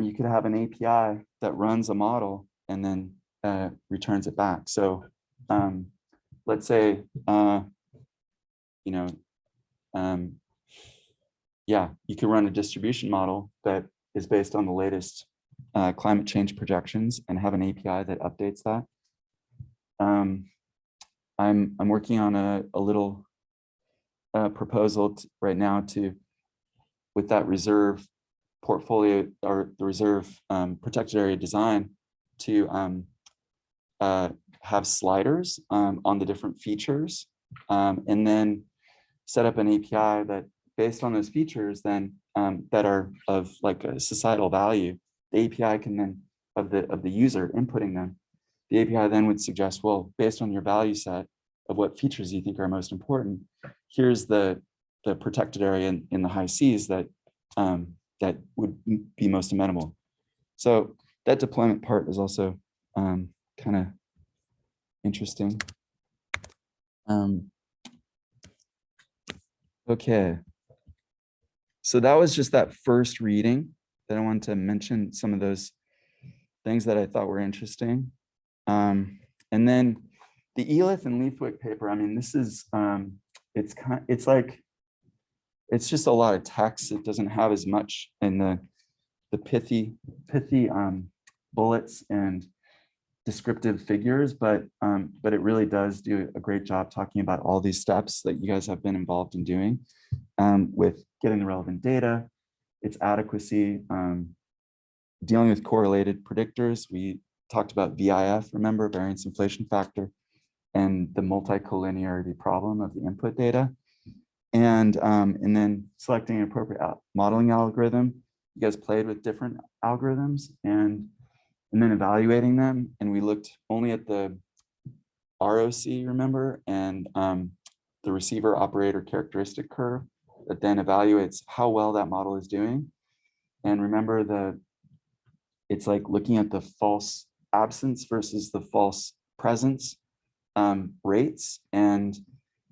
you could have an API that runs a model and then returns it back. So let's say, yeah, you could run a distribution model that is based on the latest climate change projections and have an API that updates that. I'm working on a little proposal right now with that reserve portfolio, or the reserve protected area design, to have sliders on the different features, and then set up an API that, based on those features, then that are of like a societal value, the API can then, of the user inputting them, the API then would suggest, well, based on your value set of what features you think are most important, here's the protected area in the high seas that that would be most amenable. So that deployment part is also kind of interesting. Okay. So that was just that first reading that I wanted to mention some of those things that I thought were interesting. And then the Elith and Leithwick paper, I mean, this is, it's just a lot of text. It doesn't have as much in the pithy bullets and descriptive figures, but it really does do a great job talking about all these steps that you guys have been involved in doing with getting the relevant data, its adequacy, dealing with correlated predictors. We talked about VIF, remember, variance inflation factor, and the multi-collinearity problem of the input data. And then selecting an appropriate modeling algorithm. You guys played with different algorithms and then evaluating them. And we looked only at the ROC, remember, and the receiver operator characteristic curve that then evaluates how well that model is doing. And remember, it's like looking at the false absence versus the false presence rates. And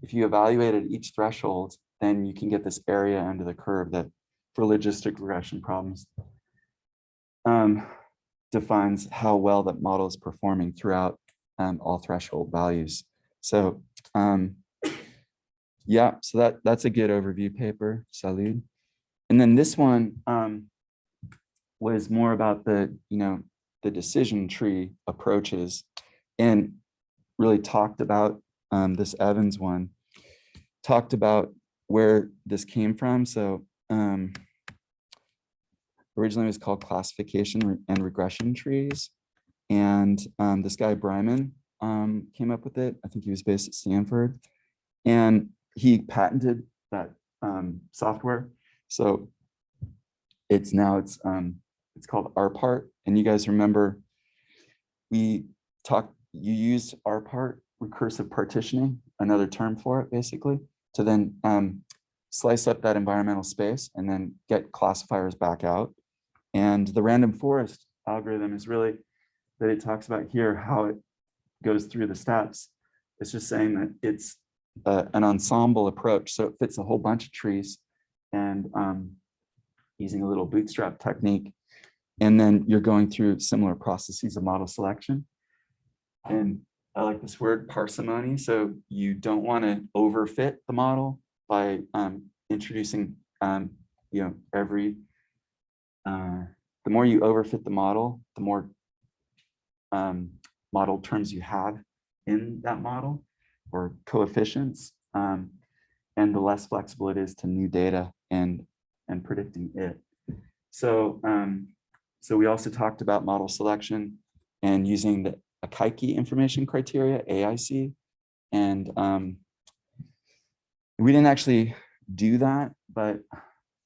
if you evaluate at each threshold, then you can get this area under the curve that, for logistic regression problems, defines how well that model is performing throughout all threshold values. So yeah, so that's a good overview paper, Salud. And then this one was more about the decision tree approaches, and really talked about this Evans one, talked about where this came from. So originally it was called classification and regression trees. And this guy, Bryman, came up with it. I think he was based at Stanford. And he patented that software. So it's called RPART. And you guys remember we talked you use RPART, recursive partitioning, another term for it, basically, to then slice up that environmental space and then get classifiers back out. And the random forest algorithm is really that it talks about here how it goes through the steps. It's just saying that it's an ensemble approach. So it fits a whole bunch of trees and using a little bootstrap technique. And then you're going through similar processes of model selection. And I like this word parsimony. So you don't want to overfit the model by introducing, every, the more you overfit the model, the more model terms you have in that model or coefficients, and the less flexible it is to new data and predicting it. So, so we also talked about model selection and using the Akaike information criteria, AIC, and we didn't actually do that, but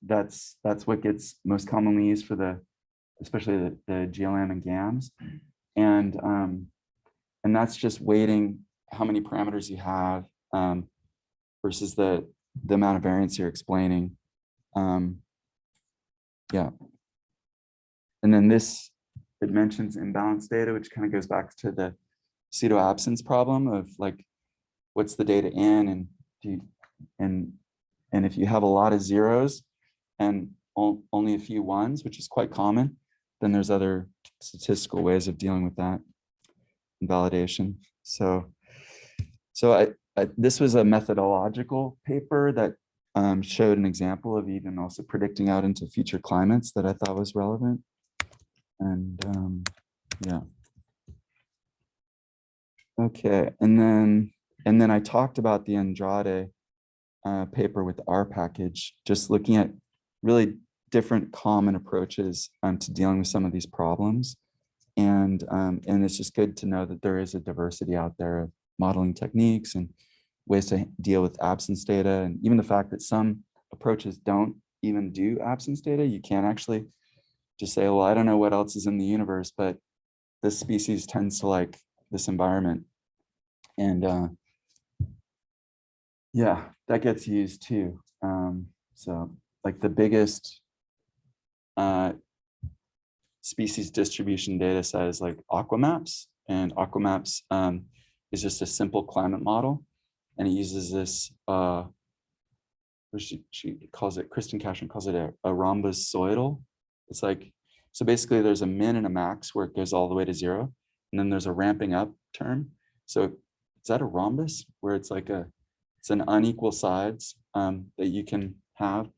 that's what gets most commonly used for especially the GLM and GAMs, and that's just weighting how many parameters you have versus the amount of variance you're explaining. Yeah. And then it mentions imbalanced data, which kind of goes back to the pseudo absence problem of like, what's the data in, and if you have a lot of zeros and only a few ones, which is quite common, then there's other statistical ways of dealing with that invalidation. So this was a methodological paper that showed an example of even also predicting out into future climates that I thought was relevant. And yeah. Okay, and then I talked about the Andrade paper with R package, just looking at really different common approaches to dealing with some of these problems. And it's just good to know that there is a diversity out there of modeling techniques and ways to deal with absence data. And even the fact that some approaches don't even do absence data, you can actually just say, well, I don't know what else is in the universe, but this species tends to like this environment. And yeah, that gets used too. So like the biggest species distribution data set is like Aquamaps, and Aquamaps is just a simple climate model, and it uses this she calls it, Kristen Cashman calls it a rhombosoidal. It's like, so basically there's a min and a max where it goes all the way to 0, and then there's a ramping up term. So is that a rhombus where it's like it's an unequal sides that you can have?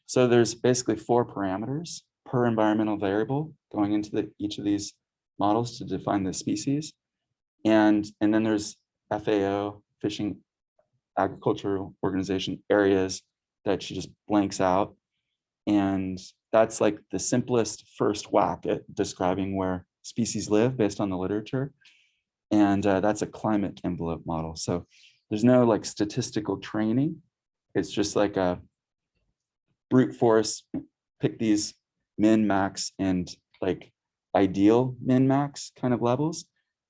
So there's basically 4 parameters per environmental variable going into each of these models to define the species. And then there's FAO, Fishing Agricultural Organization areas that she just blanks out. And that's like the simplest first whack at describing where species live based on the literature. And that's a climate envelope model. So there's no like statistical training. It's just like a brute force, pick these min, max, and like ideal min, max kind of levels.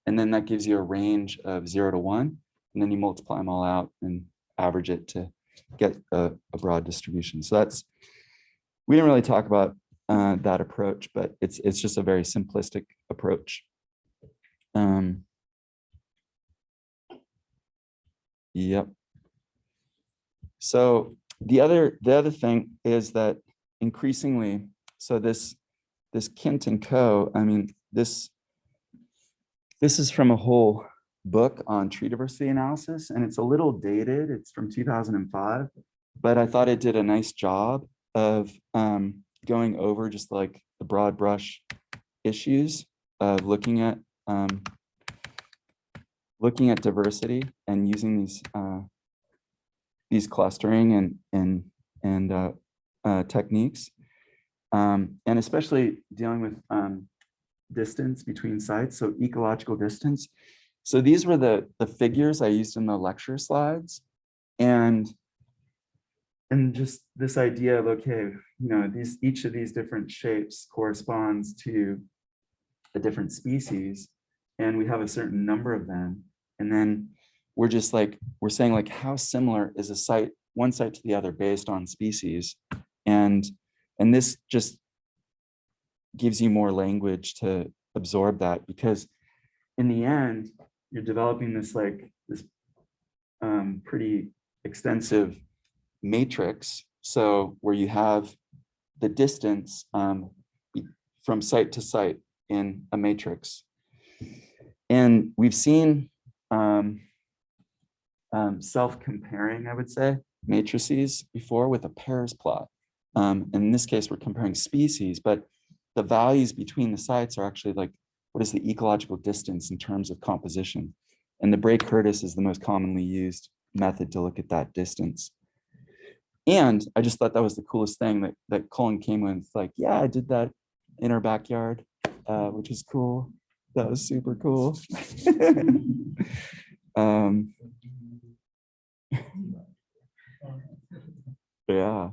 And then that gives you a range of 0 to 1. And then you multiply them all out and average it to get a broad distribution. So we didn't really talk about that approach, but it's just a very simplistic approach. Yep. So the other thing is that increasingly, so this Kint and Co, I mean, this is from a whole book on tree diversity analysis, and it's a little dated. It's from 2005, but I thought it did a nice job of going over just like the broad brush issues of looking at diversity and using these clustering and techniques, and especially dealing with distance between sites, so ecological distance. So these were the figures I used in the lecture slides, and just this idea of, okay, each of these different shapes corresponds to a different species, and we have a certain number of them. And then we're just like, we're saying like, how similar is a site, one site to the other based on species? And this just gives you more language to absorb that, because in the end, you're developing this like this pretty extensive matrix. So where you have the distance from site to site in a matrix. And we've seen self-comparing, I would say, matrices before with a pairs plot. In this case, we're comparing species, but the values between the sites are actually like, what is the ecological distance in terms of composition? And the Bray-Curtis is the most commonly used method to look at that distance. And I just thought that was the coolest thing that Colin came with, like, yeah, I did that in our backyard, which is cool. That was super cool. Yeah.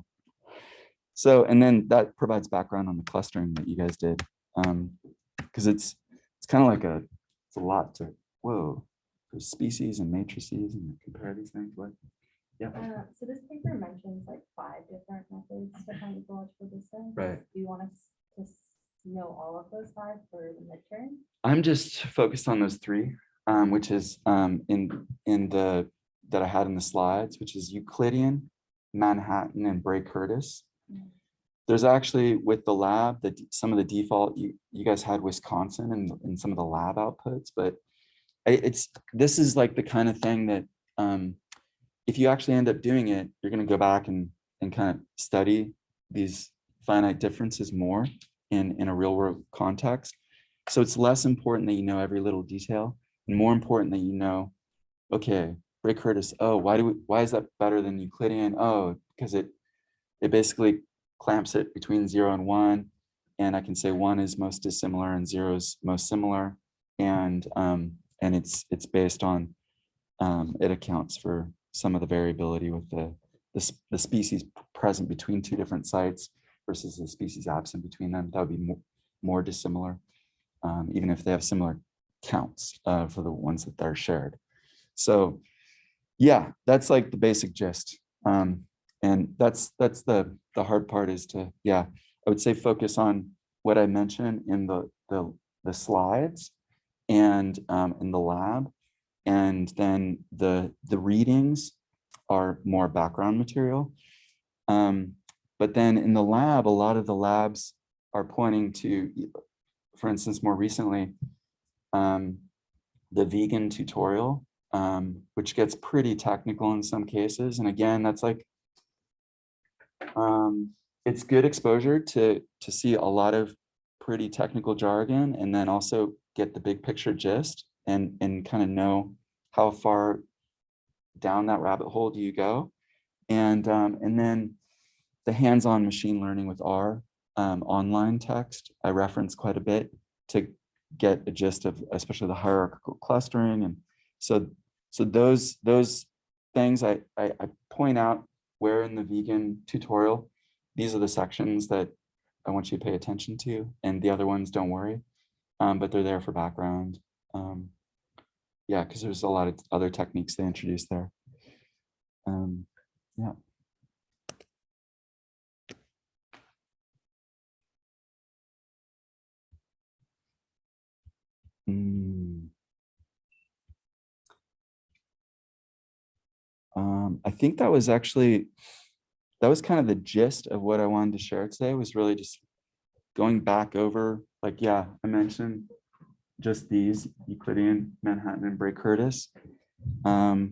So, and then that provides background on the clustering that you guys did. Because it's kind of like it's a lot to, whoa, there's species and matrices and compare these things. What? Yeah. So this paper mentions like 5 different methods to find ecological distance. Right. Do you want us to know all of those 5 for the midterm? I'm just focused on those 3, which is in the that I had in the slides, which is Euclidean, Manhattan, and Bray-Curtis. There's actually with the lab that some of the default you guys had Wisconsin and some of the lab outputs, but this is like the kind of thing that if you actually end up doing it, you're going to go back and kind of study these finite differences more in a real world context. So it's less important that you know every little detail, and more important that you know, okay, Bray-Curtis, oh, why is that better than Euclidean? Oh, because it basically clamps it between 0 and 1, and I can say 1 is most dissimilar and 0 is most similar, and it's based on it accounts for some of the variability with the species present between 2 different sites versus the species absent between them. That would be more dissimilar, even if they have similar counts for the ones that they're shared. So yeah, that's like the basic gist. And that's the hard part is to, yeah, I would say focus on what I mentioned in the slides and in the lab. And then the readings are more background material. But then in the lab, a lot of the labs are pointing to, for instance, more recently, the vegan tutorial, which gets pretty technical in some cases. And again, that's like, it's good exposure to see a lot of pretty technical jargon, and then also get the big picture gist and kind of know how far down that rabbit hole do you go. And then the hands-on machine learning with R online text, I reference quite a bit to get a gist of especially the hierarchical clustering. And so those things I point out where in the vegan tutorial, these are the sections that I want you to pay attention to, and the other ones, don't worry, but they're there for background. Yeah, because there's a lot of other techniques they introduced there. Yeah. I think that was kind of the gist of what I wanted to share today, was really just going back over, like, yeah, I mentioned just these Euclidean, Manhattan, and Bray-Curtis. I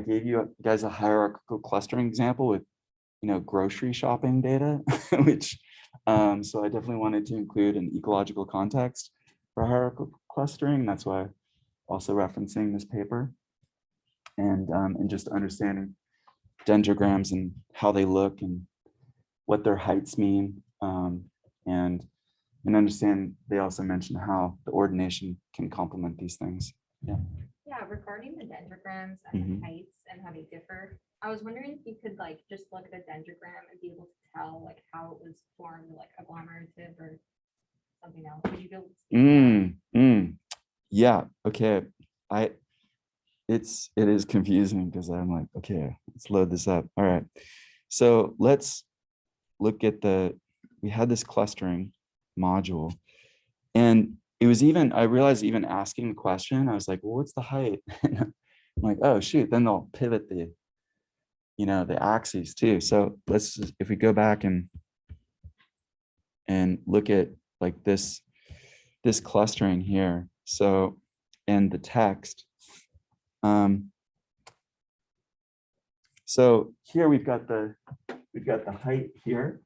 gave you guys a hierarchical clustering example with, grocery shopping data, which, so I definitely wanted to include an ecological context for hierarchical clustering. That's why also referencing this paper, and just understanding dendrograms and how they look and what their heights mean, and understand they also mention how the ordination can complement these things. Yeah. Yeah, regarding the dendrograms and the heights and how they differ, I was wondering if you could like just look at a dendrogram and be able to tell like how it was formed, like agglomerative or something else. Would you be able to speak to Yeah, okay. It is confusing because I'm like, okay, let's load this up. All right. So let's look at we had this clustering module, and it was I realized even asking the question, I was like, well, what's the height? I'm like, oh shoot, then they'll pivot the axes too. So if we go back and look at like this clustering here. So, and the text. So here we've got the height here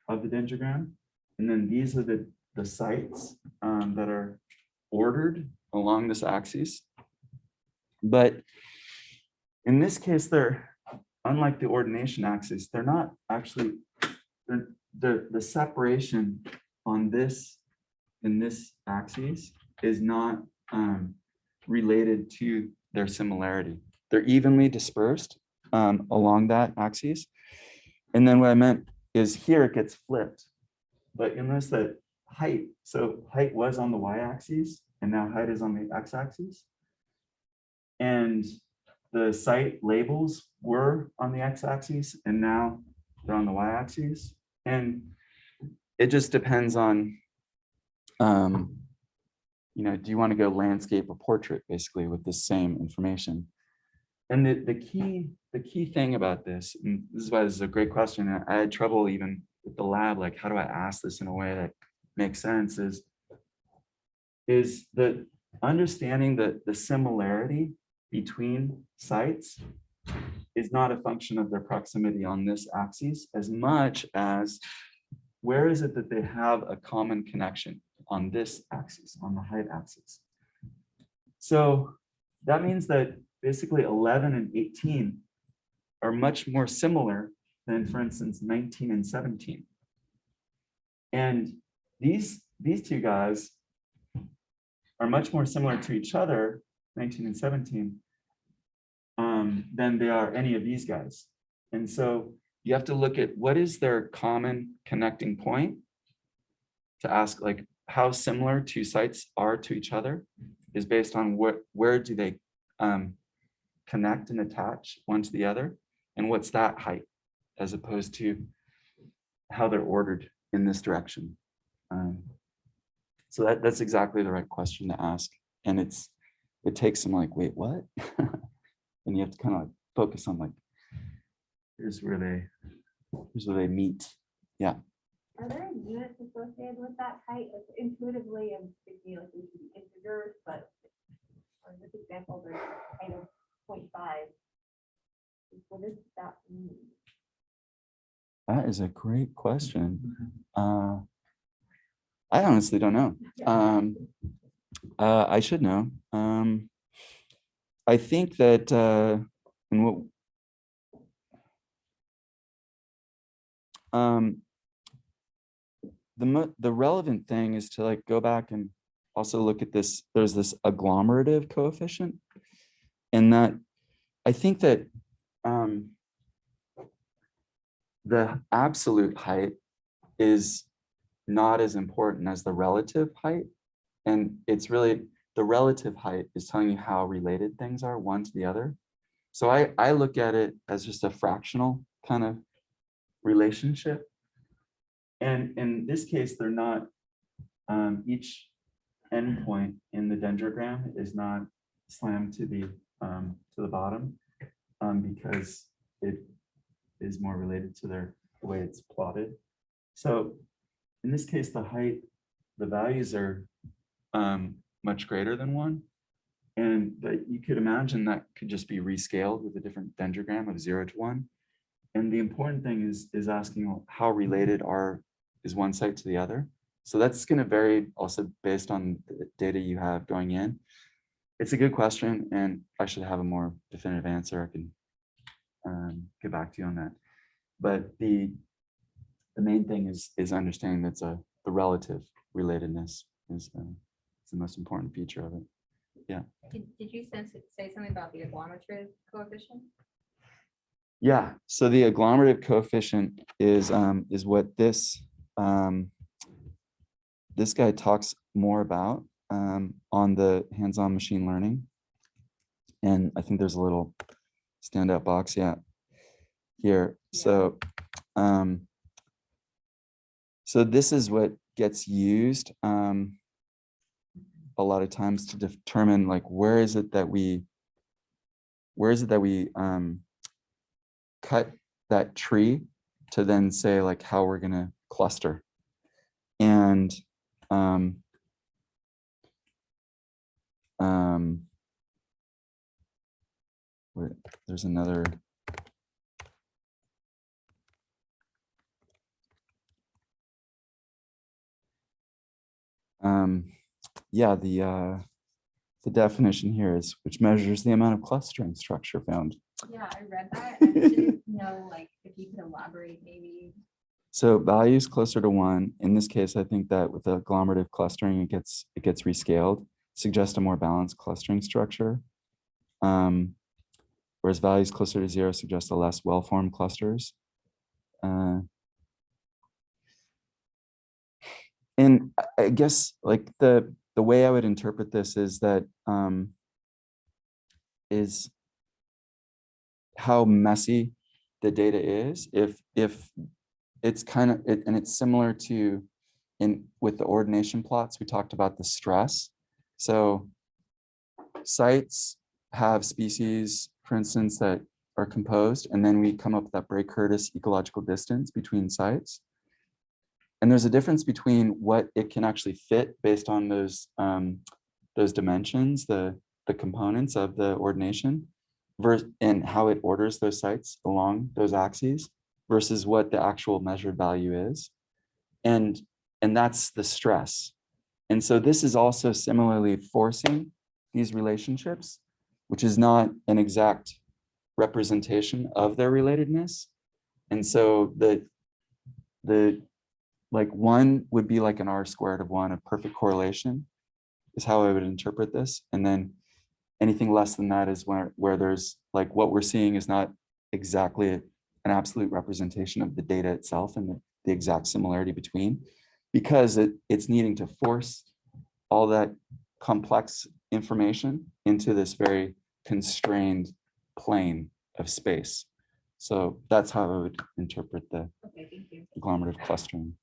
of the dendrogram, and then these are the sites that are ordered along this axis. But in this case, they're unlike the ordination axis. They're not actually the separation on this in this axis is not related to their similarity. They're evenly dispersed along that axis. And then what I meant is here it gets flipped. But you'll notice that height was on the y-axis and now height is on the x-axis. And the site labels were on the x-axis and now they're on the y-axis. And it just depends on, do you want to go landscape or portrait basically with the same information? And the key thing about this, and this is why this is a great question, and I had trouble even with the lab, like how do I ask this in a way that makes sense, is the understanding that the similarity between sites is not a function of their proximity on this axis as much as where is it that they have a common connection on this axis, on the height axis. So that means that basically 11 and 18 are much more similar than, for instance, 19 and 17. And these two guys are much more similar to each other, 19 and 17, than they are any of these guys. And so you have to look at what is their common connecting point to ask, like, how similar two sites are to each other is based on where do they connect and attach one to the other, and what's that height, as opposed to how they're ordered in this direction. So that's exactly the right question to ask, and it takes some like, wait, what? And you have to kind of like focus on like, here's where they meet. Yeah. Are there units associated with that height? Like, intuitively, I'm thinking like we should be integers, but for this example, there's a height of 0.5. What does that mean? That is a great question. I honestly don't know. I should know. I think that the relevant thing is to like go back and also look at this. There's this agglomerative coefficient, and that I think that the absolute height is not as important as the relative height. And it's really the relative height is telling you how related things are one to the other. So I look at it as just a fractional kind of relationship. And in this case, they're not, each endpoint in the dendrogram is not slammed to the bottom because it is more related to the way it's plotted. So in this case, the height, the values are much greater than 1. But you could imagine that could just be rescaled with a different dendrogram of 0 to 1. And the important thing is asking how related is one site to the other. So that's going to vary also based on the data you have going in. It's a good question, and I should have a more definitive answer. I can get back to you on that. But the main thing is understanding that the relative relatedness is the most important feature of it. Yeah. Did you say something about the agglomerative coefficient? Yeah. So the agglomerative coefficient is what this guy talks more about. on the hands-on machine learning. And I think there's a little standout box, yeah, here. So, so this is what gets used a lot of times to determine like where is it that we cut that tree to then say like how we're going to cluster. And there's another. Yeah, the definition here is which measures the amount of clustering structure found. Yeah, I read that. I didn't know like if you could elaborate maybe. So values closer to 1. In this case, I think that with the agglomerative clustering, it gets rescaled, suggest a more balanced clustering structure. Whereas values closer to 0 suggest a less well-formed clusters. And I guess like the way I would interpret this is that is how messy the data is. If it's kind of and it's similar to with the ordination plots, we talked about the stress. So sites have species, for instance, that are composed, and then we come up with that Bray-Curtis ecological distance between sites. And there's a difference between what it can actually fit based on those dimensions, the components of the ordination, and how it orders those sites along those axes versus what the actual measured value is. And that's the stress. And so this is also similarly forcing these relationships, which is not an exact representation of their relatedness. And so the like 1 would be like an R² of 1, a perfect correlation is how I would interpret this. And then anything less than that is where there's like what we're seeing is not exactly an absolute representation of the data itself and the exact similarity between, because it's needing to force all that complex information into this very constrained plane of space. So that's how I would interpret the Okay, thank you. agglomerative clustering.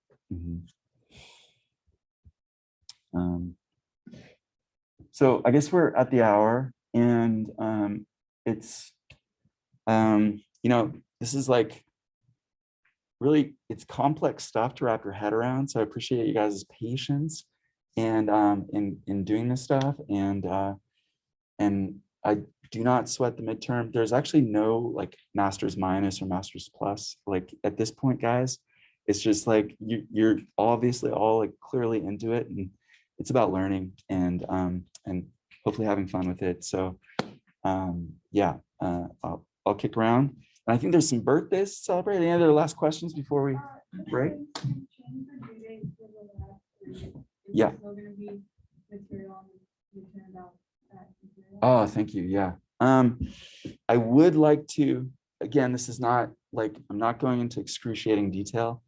So I guess we're at the hour, and it's this is like really, it's complex stuff to wrap your head around. So I appreciate you guys' patience and in doing this stuff, and I do not sweat the midterm. There's actually no like master's minus or master's plus like at this point, guys. It's just like you're obviously all like clearly into it, and it's about learning and hopefully having fun with it. So yeah, I'll kick around. And I think there's some birthdays to celebrate. Any other last questions before we break? Yeah. Oh, thank you. Yeah. I would like to, again, this is not like, I'm not going into excruciating detail,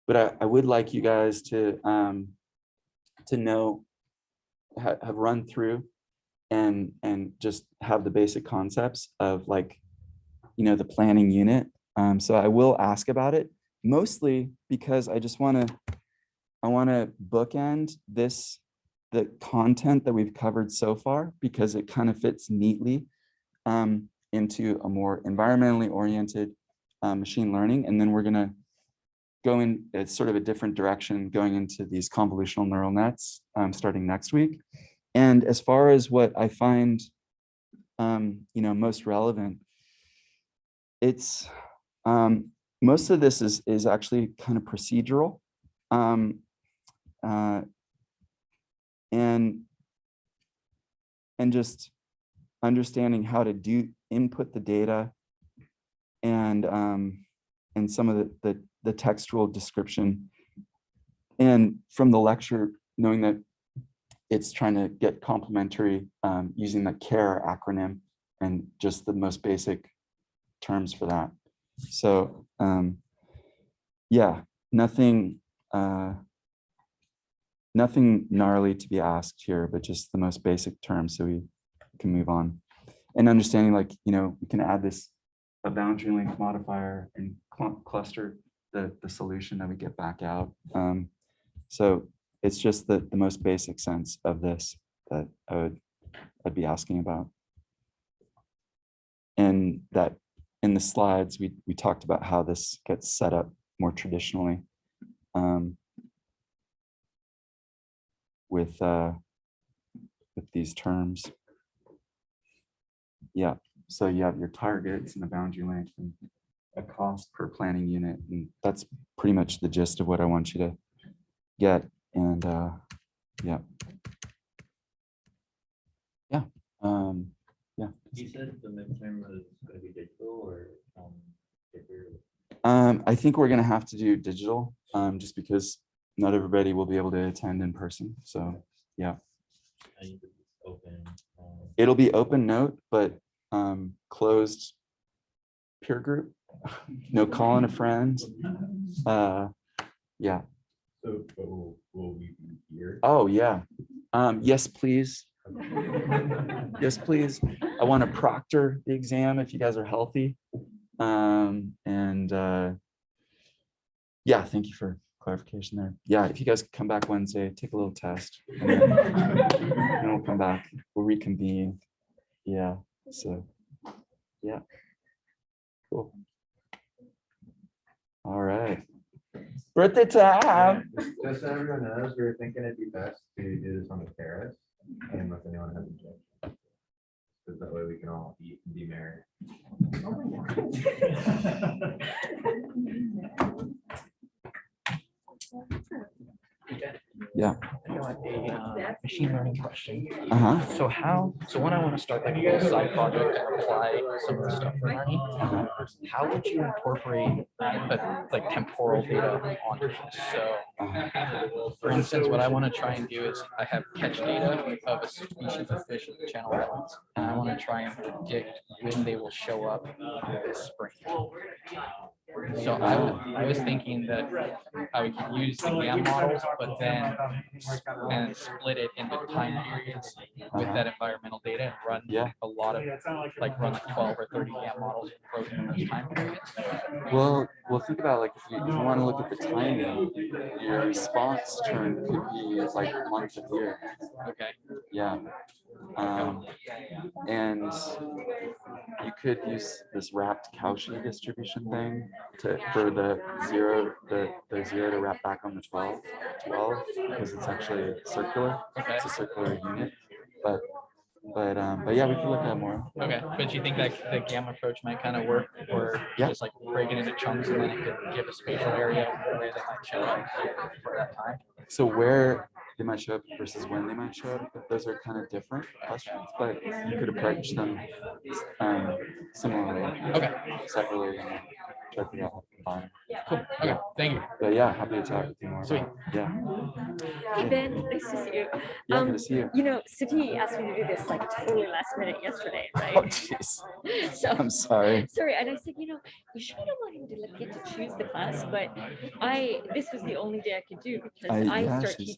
but I would like you guys to know, have run through and just have the basic concepts of like, the planning unit. So I will ask about it, mostly because I just want to bookend the content that we've covered so far, because it kind of fits neatly into a more environmentally oriented machine learning. And then we're going to go in it's sort of a different direction, going into these convolutional neural nets starting next week. And as far as what I find most relevant, it's most of this is actually kind of procedural, and just understanding how to input the data and some of the textual description, and from the lecture knowing that it's trying to get complementary using the CARE acronym and just the most basic terms for that. So yeah, nothing nothing gnarly to be asked here, but just the most basic terms so we can move on. And understanding, like, you know, we can add this a boundary length modifier and cluster the solution that we get back out. So it's just the most basic sense of this that I'd be asking about. And that in the slides, we talked about how this gets set up more traditionally with these terms. Yeah, so you have your targets and the boundary length and a cost per planning unit. And that's pretty much the gist of what I want you to get. And yeah. Yeah. Yeah. You said the midterm was going to be digital or I think we're going to have to do digital just because not everybody will be able to attend in person. So yeah. open? It'll be open note, but closed peer group. No calling a friend. Yeah. So but will we be here? Oh yeah. Yes, please. Yes, please. I want to proctor the exam if you guys are healthy. Yeah, thank you for clarification there. Yeah, if you guys come back Wednesday, take a little test. And then we'll come back. We'll reconvene. Yeah. So yeah. Cool. All right. Birthday time. Just so everyone knows, we were thinking it'd be best to do this on the terrace, unless anyone has objections. Because that way we can all eat and be merry. Yeah. Machine learning question. Uh-huh. So when I want to start like a little side project and apply some of the stuff we're learning, how would you incorporate like temporal data onto this? So for instance, what I want to try and do is I have catch data of a species of fish in the Channel Islands, and I want to try and predict when they will show up this spring. So I was thinking that I could use the GAM models, but then split it into time periods with that environmental data and run a lot of run like 12 or 30 GAM models in those time periods. Well, think about like if you want to look at the timing, your response turn could be like month of year. Okay. Yeah. And you could use this wrapped Cauchy distribution thing for the zero to wrap back on the 12 because it's actually circular. Okay. It's a circular unit, but yeah, we can look at more. Okay, but you think that the GAM approach might kind of work, or just like break it into chunks and then it could give a spatial area where they might show up for that time? So where they might show up versus when they might show up, those are kind of different questions, but you could approach them similarly. Okay. Separately and try to figure out how to combine. Cool. Okay, thank you. But yeah, happy to talk with you more. Sweet. Yeah. Hey Ben, nice to see you. Yeah, good to see you. You know, Siti asked me to do this like totally last minute yesterday, right? Oh jeez. So I'm sorry. Sorry, and I said, you know, you sure don't want him to get to choose the class, but this was the only day I could do because I yeah, start she's- teaching